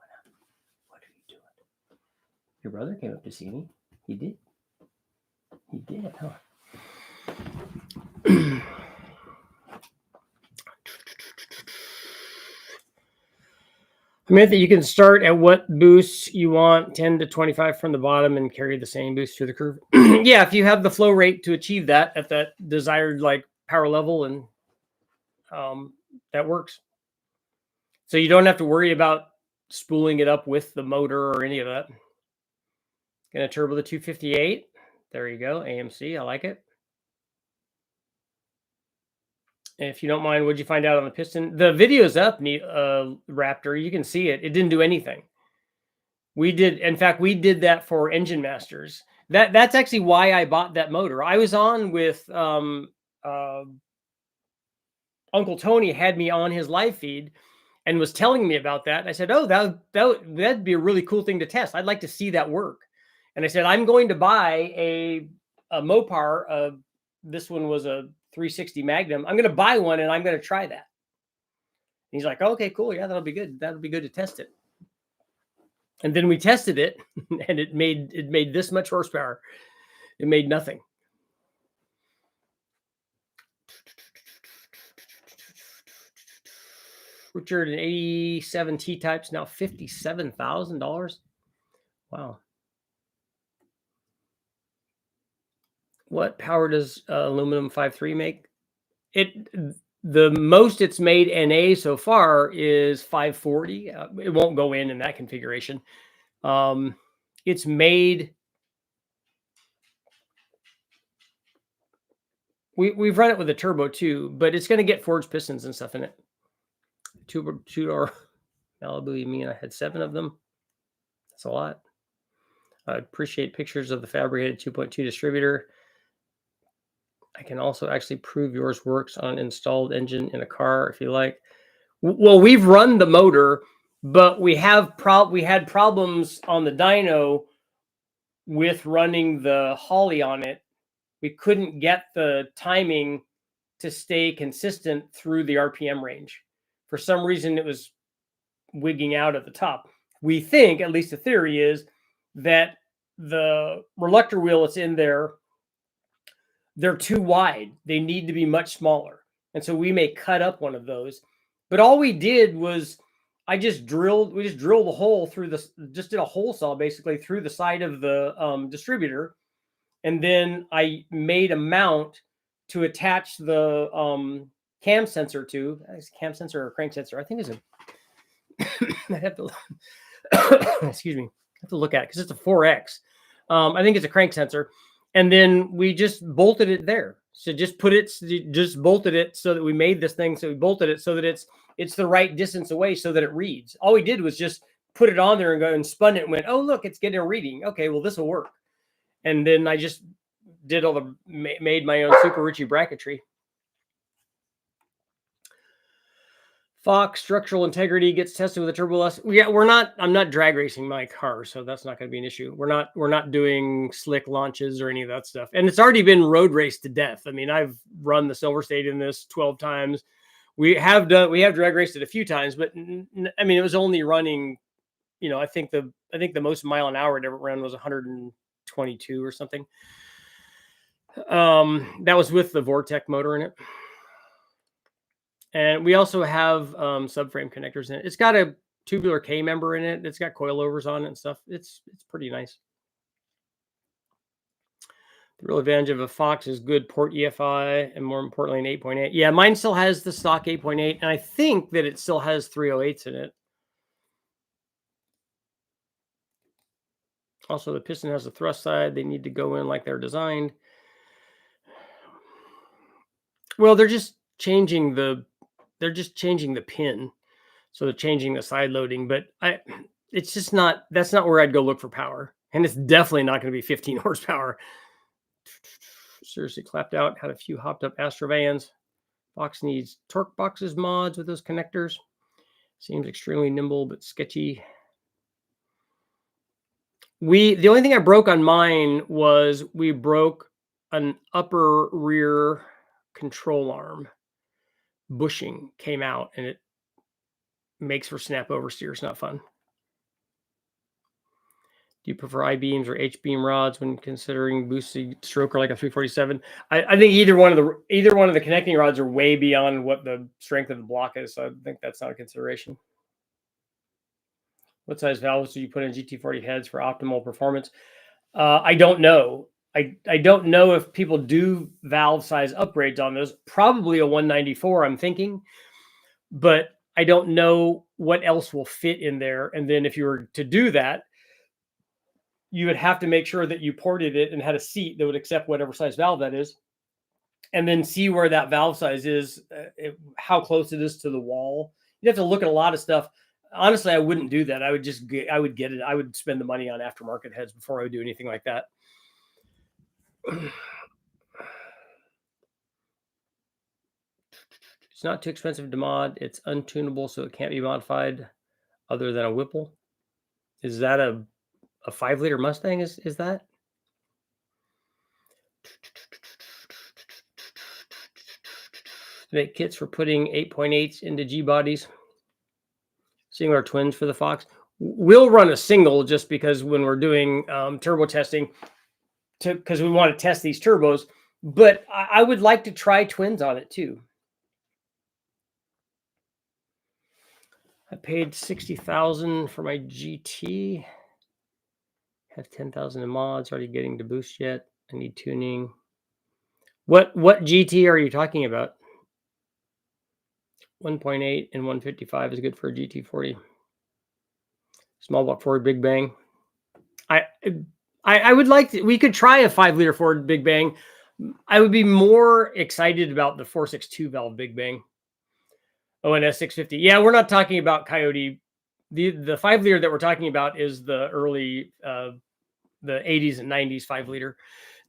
What are you doing? Your brother came up to see me. He did. He did, huh? I mean, that you can start at what boosts you want, 10 to 25 from the bottom, and carry the same boost through the curve. Yeah, if you have the flow rate to achieve that at that desired like power level, and that works. So you don't have to worry about spooling it up with the motor or any of that. Gonna turbo the 258. There you go, AMC. I like it. If you don't mind, what'd you find out on the piston? The video's up, Raptor. You can see it. It didn't do anything. We did, in fact, we did that for Engine Masters. That's actually why I bought that motor. I was on with Uncle Tony had me on his live feed and was telling me about that. I said, "Oh, that'd be a really cool thing to test. I'd like to see that work." And I said, "I'm going to buy a Mopar. This one was a 360 Magnum. I'm going to buy one and I'm going to try that." And he's like, "Okay, cool. Yeah, that'll be good. That'll be good to test it." And then we tested it, and it made this much horsepower. It made nothing. Richard, an 87 T-Type's now $57,000. Wow. What power does aluminum 5.3 make? The most it's made NA so far is 540. It won't go in that configuration. It's made. We've run it with a turbo too, but it's going to get forged pistons and stuff in it. Two-door Malibu. You mean I had 7 of them? That's a lot. I appreciate pictures of the fabricated 2.2 distributor. I can also actually prove yours works on installed engine in a car if you like. Well, we've run the motor, but we had problems on the dyno with running the Holly on it. We couldn't get the timing to stay consistent through the RPM range. For some reason, it was wigging out at the top. We think, at least the theory is, that the reluctor wheel that's in there, they're too wide. They need to be much smaller. And so we may cut up one of those. But all we did was we just drilled a hole through just did a hole saw basically through the side of the distributor. And then I made a mount to attach the cam sensor to. Is it cam sensor or crank sensor? I think it's I have to excuse me. I have to look at it because it's a 4X. I think it's a crank sensor. And then we just bolted it there. So just bolted it so that we made this thing. So we bolted it so that it's the right distance away so that it reads. All we did was just put it on there and go and spun it and went, oh, look, it's getting a reading. Okay, well, this will work. And then I just did made my own Super Richie bracketry. Fox structural integrity gets tested with a turbo less. Yeah, I'm not drag racing my car, so that's not going to be an issue. We're not doing slick launches or any of that stuff. And it's already been road raced to death. I mean, I've run the Silver State in this 12 times. We have drag raced it a few times, but I mean, it was only running, I think the most mile an hour it ever ran was 122 or something. That was with the Vortec motor in it. And we also have subframe connectors in it. It's got a tubular K member in it. It's got coilovers on it and stuff. It's pretty nice. The real advantage of a Fox is good port EFI and more importantly, an 8.8. Yeah, mine still has the stock 8.8, and I think that it still has 308s in it. Also, the piston has a thrust side. They need to go in like they're designed. Well, they're just changing the pin. So they're changing the side loading, but that's not where I'd go look for power. And it's definitely not going to be 15 horsepower. Seriously clapped out, had a few hopped up Astrovans. Fox needs torque boxes mods with those connectors. Seems extremely nimble, but sketchy. The only thing I broke on mine was we broke an upper rear control arm. Bushing came out and it makes for snap oversteer. It's not fun. Do you prefer I-beams or H-beam rods when considering boosted stroker like a 347? I think either one of the connecting rods are way beyond what the strength of the block is, so I think that's not a consideration. What size valves do you put in GT40 heads for optimal performance? I don't know. I don't know if people do valve size upgrades on those. Probably a 194, I'm thinking, but I don't know what else will fit in there. And then if you were to do that, you would have to make sure that you ported it and had a seat that would accept whatever size valve that is, and then see where that valve size is, how close it is to the wall. You'd have to look at a lot of stuff. Honestly, I wouldn't do that. I would get it. I would spend the money on aftermarket heads before I would do anything like that. It's not too expensive to mod. It's untunable, so it can't be modified other than a Whipple. Is that a 5-liter Mustang? Is that? Make kits for putting 8.8s into G bodies. Singular twins for the Fox. We'll run a single just because when we're doing turbo testing, because we want to test these turbos. But I would like to try twins on it too. I paid $60,000 for my GT. Have 10,000 in mods. Already getting to boost yet? I need tuning. What GT are you talking about? 1.8 and 155 is good for a GT40. Small block Ford Big Bang. I would like to. We could try a 5-liter Ford Big Bang. I would be more excited about the 462 valve Big Bang. Oh, and S650. Yeah, we're not talking about Coyote. The 5-liter that we're talking about is the early the 80s and 90s 5-liter,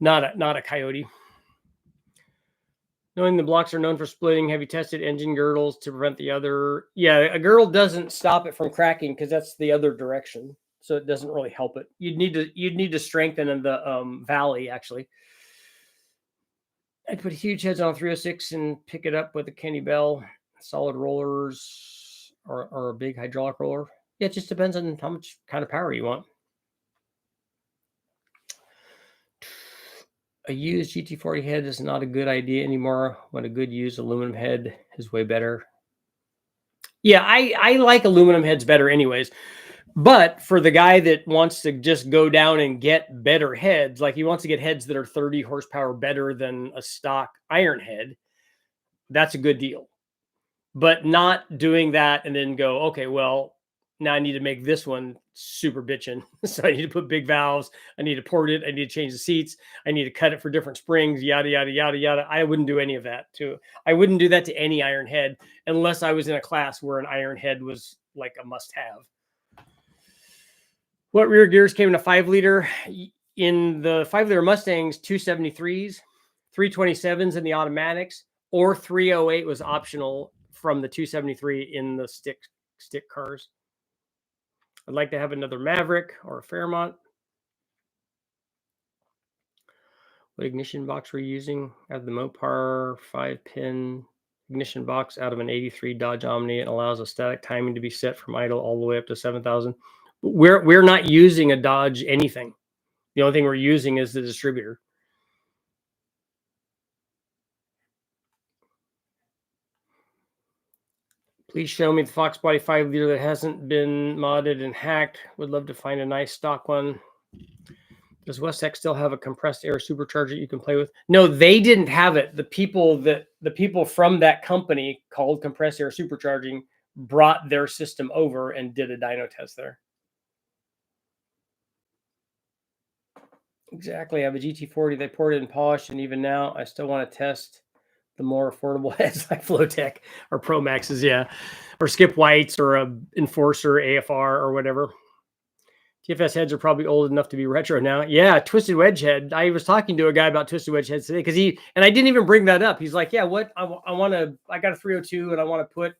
not a Coyote. Knowing the blocks are known for splitting, have you tested engine girdles to prevent the other? Yeah, a girdle doesn't stop it from cracking because that's the other direction, so it doesn't really help it. You'd need to strengthen in the valley actually. I'd put huge heads on a 306 and pick it up with a Kenny Bell. Solid rollers or a big hydraulic roller. Yeah, it just depends on how much kind of power you want. A used GT40 head is not a good idea anymore when a good used aluminum head is way better. Yeah, I like aluminum heads better anyways. But for the guy that wants to just go down and get better heads, like he wants to get heads that are 30 horsepower better than a stock iron head, that's a good deal. But not doing that and then go, okay, well, now I need to make this one super bitchin'. So I need to put big valves. I need to port it. I need to change the seats. I need to cut it for different springs, yada, yada, yada, yada. I wouldn't do any of that too. I wouldn't do that to any iron head unless I was in a class where an iron head was like a must have. What rear gears came in a 5-liter? In the 5-liter Mustangs, 273s, 327s in the automatics, or 308 was optional from the 273 in the stick cars. I'd like to have another Maverick or a Fairmont. What ignition box we're using? I have the Mopar 5-pin ignition box out of an 83 Dodge Omni. It allows a static timing to be set from idle all the way up to 7,000. We're not using a Dodge anything. The only thing we're using is the distributor. Please show me the Fox Body 5-liter that hasn't been modded and hacked. Would love to find a nice stock one. Does WestX still have a compressed air supercharger you can play with? No, they didn't have it. The people from that company called Compressed Air Supercharging brought their system over and did a dyno test there. Exactly. I have a GT40. They poured it and polished, and even now I still want to test the more affordable heads like Flowtech or Pro Maxes, yeah, or Skip Whites or a Enforcer AFR or whatever. TFS heads are probably old enough to be retro now. Yeah, Twisted Wedge head. I was talking to a guy about Twisted Wedge heads today because I didn't even bring that up. He's like, yeah, what I got a 302 and I want to put,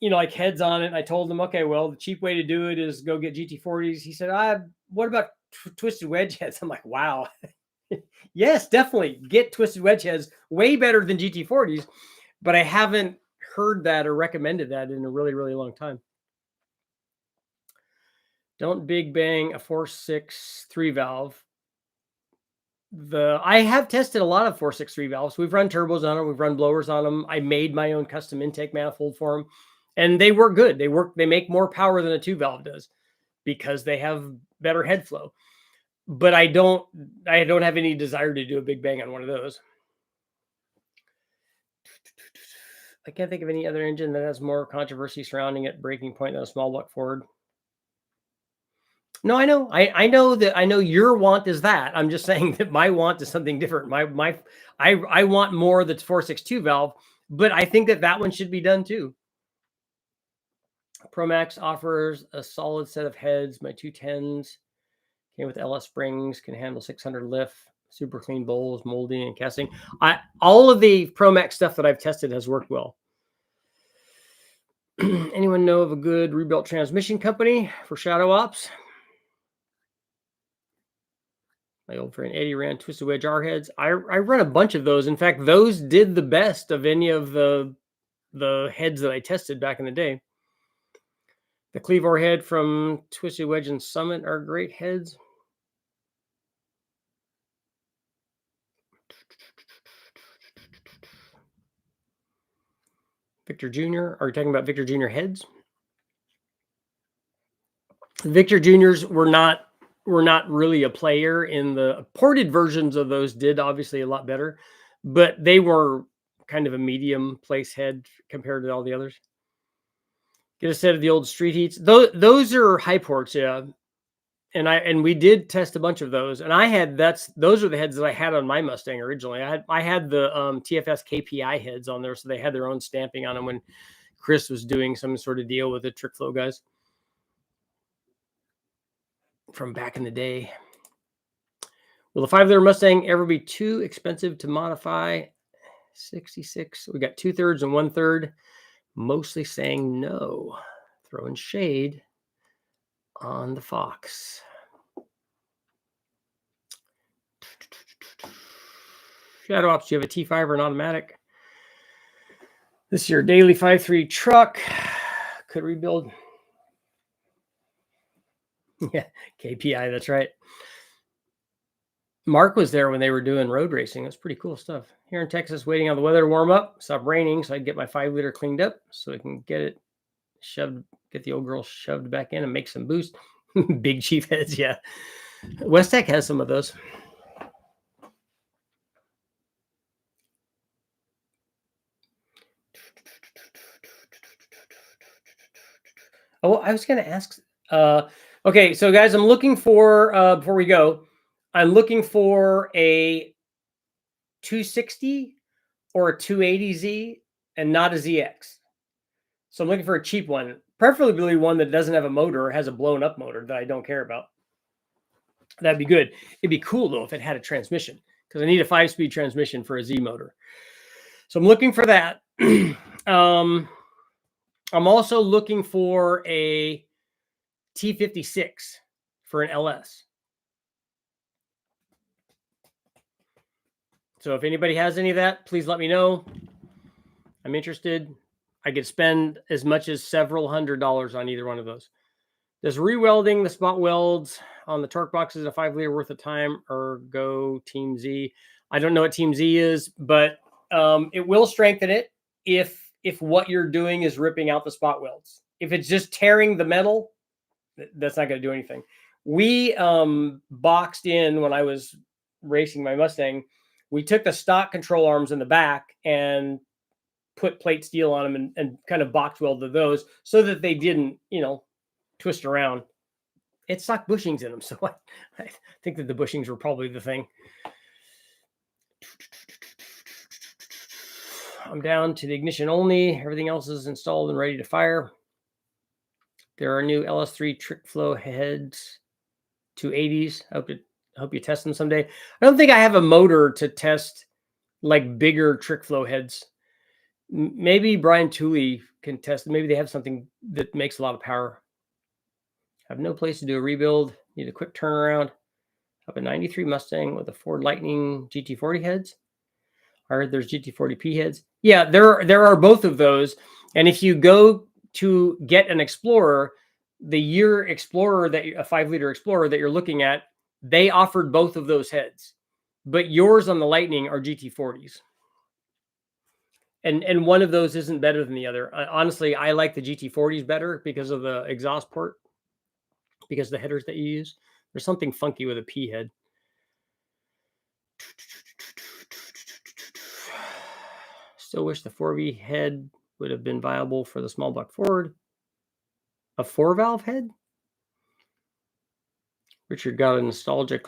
like heads on it. And I told him, okay, well, the cheap way to do it is go get GT40s. He said, what about Twisted Wedge heads? I'm like, wow. Yes, definitely get Twisted Wedge heads, way better than GT40s, but I haven't heard that or recommended that in a really, really long time. Don't big bang a 4.6 3-valve. I have tested a lot of 4.6 3-valves. We've run turbos on them. We've run blowers on them. I made my own custom intake manifold for them, and they work good. They make more power than a 2-valve does because they have better head flow. But I don't have any desire to do a big bang on one of those. I can't think of any other engine that has more controversy surrounding it breaking point than a small block Ford. No, I know. I know that. I know your want is that. I'm just saying that my want is something different. I want more that's 4.6 2-valve, but I think that one should be done too. ProMax offers a solid set of heads. My 210s came with LS springs, can handle 600 lift, super clean bowls, molding and casting. All of the ProMax stuff that I've tested has worked well. Anyone know of a good rebuilt transmission company for shadow ops? My old friend Eddie ran twisted wedge R heads. I run a bunch of those. In fact, those did the best of any of the heads that I tested back in the day. The Cleavor head from Twisted Wedge and Summit are great heads. Victor Jr. Are you talking about Victor Jr. heads? Victor Jr.'s were not really a player in the ported versions of those. Did obviously a lot better, but they were kind of a medium place head compared to all the others. Get a set of the old street heats. Those are high ports, yeah. And we did test a bunch of those, and those are the heads that I had on my Mustang originally. I had the TFS KPI heads on there, so they had their own stamping on them when Chris was doing some sort of deal with the Trick Flow guys from back in the day. Will the 5-liter Mustang ever be too expensive to modify? 66. We got 2/3 and 1/3, mostly saying no. Throwing shade on the Fox. Shadow Ops, do you have a T5 or an automatic? This is your daily 5.3 truck. Could rebuild. Yeah, KPI, that's right. Mark was there when they were doing road racing. It's pretty cool stuff. Here in Texas, waiting on the weather to warm up. Stop raining, so I get my 5-liter cleaned up so we can get it shoved, get the old girl shoved back in and make some boost. Big Chief heads, yeah. West Tech has some of those. Oh, I was going to ask. Okay, so guys, I'm looking for, before we go, I'm looking for a 260 or a 280Z and not a ZX. So I'm looking for a cheap one, preferably one that doesn't have a motor or has a blown up motor that I don't care about. That'd be good. It'd be cool though if it had a transmission, because I need a 5-speed transmission for a Z motor. So I'm looking for that. I'm also looking for a T56 for an LS. So if anybody has any of that, please let me know. I'm interested. I could spend as much as several $100s on either one of those. Does rewelding the spot welds on the torque boxes a 5-liter worth of time, or go Team Z? I don't know what Team Z is, but it will strengthen it if what you're doing is ripping out the spot welds. If it's just tearing the metal, that's not going to do anything. We boxed in when I was racing my Mustang. We took the stock control arms in the back and put plate steel on them and kind of box welded those so that they didn't, twist around. It stock bushings in them, so I think that the bushings were probably the thing. I'm down to the ignition only. Everything else is installed and ready to fire. There are new LS3 Trick Flow heads, 280s. I hope you test them someday. I don't think I have a motor to test like bigger Trick Flow heads. Maybe Brian Tooley can test. Maybe they have something that makes a lot of power. I have no place to do a rebuild. Need a quick turnaround. I have a 93 Mustang with a Ford Lightning GT40 heads. I heard there's GT40P heads. Yeah, there are both of those. And if you go to get an Explorer, The year Explorer, that a 5-liter Explorer that you're looking at, they offered both of those heads, but yours on the Lightning are GT40s. And one of those isn't better than the other. Honestly, I like the GT40s better because of the exhaust port, because of the headers that you use. There's something funky with a P head. Still wish the 4V head would have been viable for the small block Ford. A 4-valve head? Richard got a nostalgic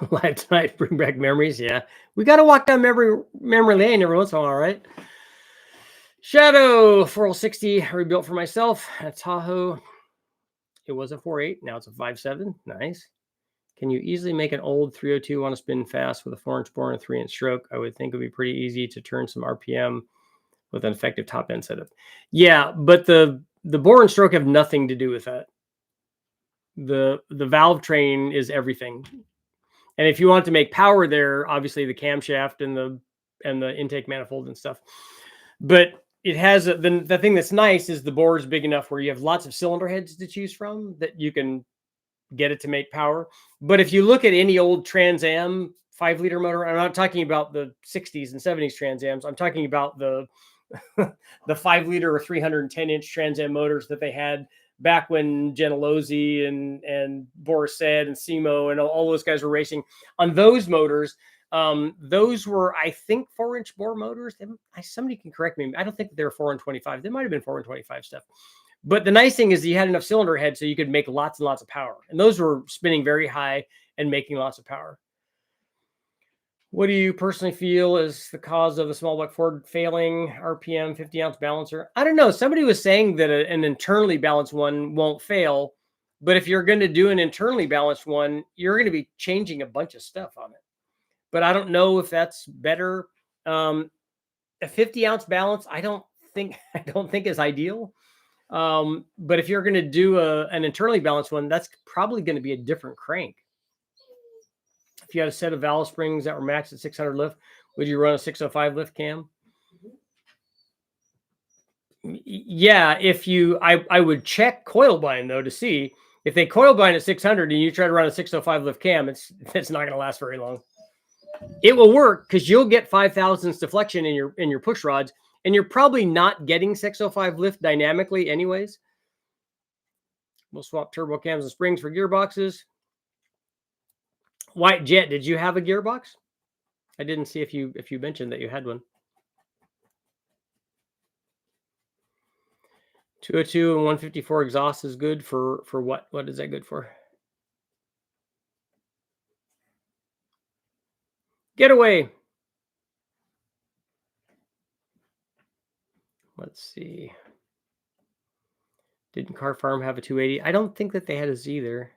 live tonight. Bring back memories. Yeah, we got to walk down memory lane every once in a while, right? Shadow 4060 rebuilt for myself. A Tahoe. It was a 4.8. Now it's a 5.7. Nice. Can you easily make an old 302 want to spin fast with a 4-inch bore and a 3-inch stroke? I would think it would be pretty easy to turn some RPM with an effective top end setup. Yeah, but the bore and stroke have nothing to do with that. The valve train is everything. And if you want to make power there, obviously the camshaft and the intake manifold and stuff. But it has the thing that's nice is the bore is big enough where you have lots of cylinder heads to choose from that you can get it to make power. But if you look at any old Trans Am 5-liter motor, I'm not talking about the 60s and 70s Trans Ams. I'm talking about the 5-liter or 310-inch Trans Am motors that they had back when Gentilozzi and Boris Said and Simo and all those guys were racing on those motors. Those were, I think, 4-inch bore motors. Somebody can correct me. I don't think they were 4-25. They might have been 4-25 stuff. But the nice thing is you had enough cylinder head so you could make lots and lots of power. And those were spinning very high and making lots of power. What do you personally feel is the cause of the small block Ford failing RPM 50-ounce balancer? I don't know. Somebody was saying that an internally balanced one won't fail. But if you're going to do an internally balanced one, you're going to be changing a bunch of stuff on it. But I don't know if that's better. A 50-ounce balance, I don't think is ideal. But if you're going to do an internally balanced one, that's probably going to be a different crank. If you had a set of valve springs that were maxed at 600 lift, would you run a 605 lift cam? Yeah, I would check coil bind though to see if they coil bind at 600 and you try to run a 605 lift cam, it's not going to last very long. It will work because you'll get 5,000 deflection in your push rods, and you're probably not getting 605 lift dynamically anyways. We'll swap turbo cams and springs for gearboxes. White Jet, did you have a gearbox? I didn't see if you mentioned that you had one. 202 and 154 exhaust is good for what? What is that good for? Getaway. Let's see. Didn't Car Farm have a 280? I don't think that they had a Z either.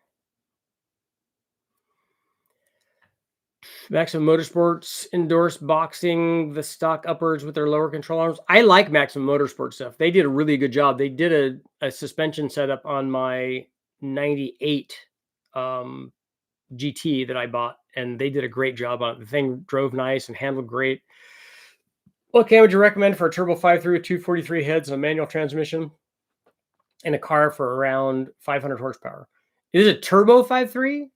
Maximum Motorsports endorsed boxing the stock upwards with their lower control arms. I like Maximum Motorsports stuff. They did a really good job. They did a suspension setup on my 98 GT that I bought, and they did a great job on it. The thing drove nice and handled great. What cam would you recommend for a turbo 5.3 with 243 heads and a manual transmission in a car for around 500 horsepower? Is it a turbo 5.3?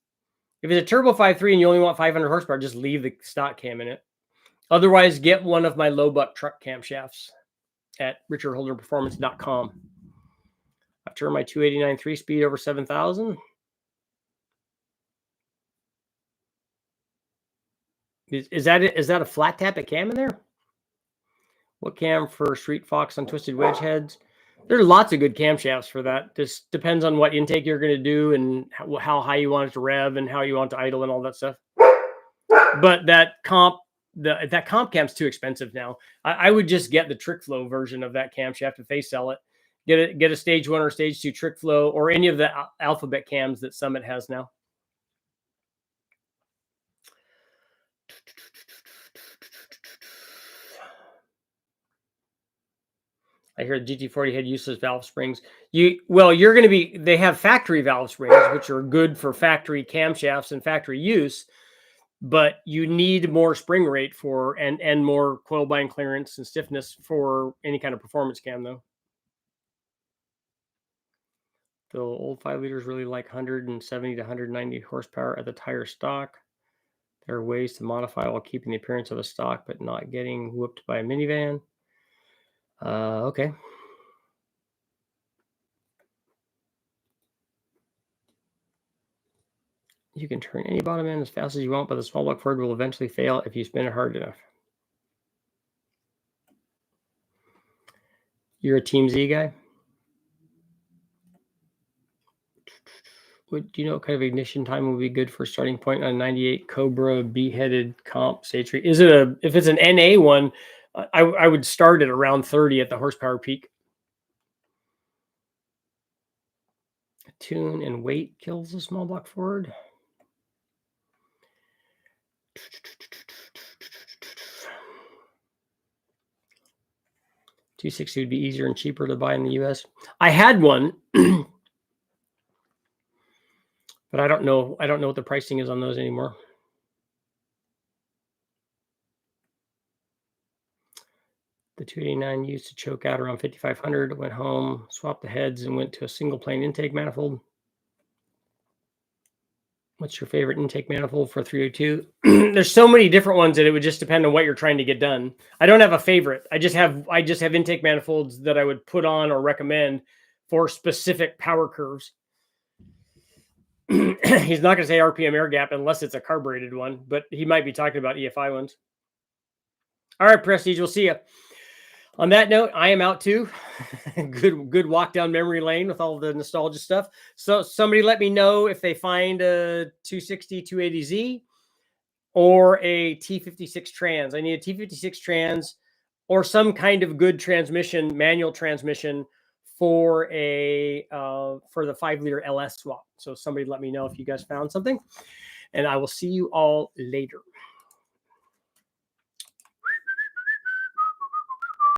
If it's a turbo 5.3 and you only want 500 horsepower, just leave the stock cam in it. Otherwise, get one of my low buck truck camshafts at richardholderperformance.com. I've turned my 289 3-speed over 7,000. Is that it? Is that a flat tappet cam in there? What cam for Street Fox on twisted wedge heads? There are lots of good camshafts for that. Just depends on what intake you're going to do and how high you want it to rev and how you want to idle and all that stuff. But that comp cam's too expensive now. I would just get the trick flow version of that camshaft if they sell it. Get a stage 1 or stage 2 trick flow or any of the alphabet cams that Summit has now. I hear the GT40 had useless valve springs. You're going to be, they have factory valve springs, which are good for factory camshafts and factory use, but you need more spring rate and more coil bind clearance and stiffness for any kind of performance cam though. The old 5 liters really like 170 to 190 horsepower at the tire stock. There are ways to modify while keeping the appearance of a stock, but not getting whooped by a minivan. Okay. You can turn any bottom end as fast as you want, but the small block Ford will eventually fail if you spin it hard enough. You're a Team Z guy? Do you know what kind of ignition time would be good for starting point on 98 Cobra B-headed comp Say-Tree? Is it if it's an NA one, I would start at around 30 at the horsepower peak. Tune and weight kills a small block Ford. $260 would be easier and cheaper to buy in the US. I had one, but I don't know what the pricing is on those anymore. The 289 used to choke out around 5,500. Went home, swapped the heads, and went to a single plane intake manifold. What's your favorite intake manifold for 302? There's so many different ones that it would just depend on what you're trying to get done. I don't have a favorite. I just have intake manifolds that I would put on or recommend for specific power curves. He's not going to say RPM air gap unless it's a carbureted one, but he might be talking about EFI ones. All right, Prestige, we'll see you. On that note, I am out too. Good walk down memory lane with all the nostalgia stuff. So somebody let me know if they find a 260 280Z or a T56 trans. I need a T56 trans or some kind of good transmission, manual transmission for the 5-liter LS swap. So somebody let me know if you guys found something, and I will see you all later.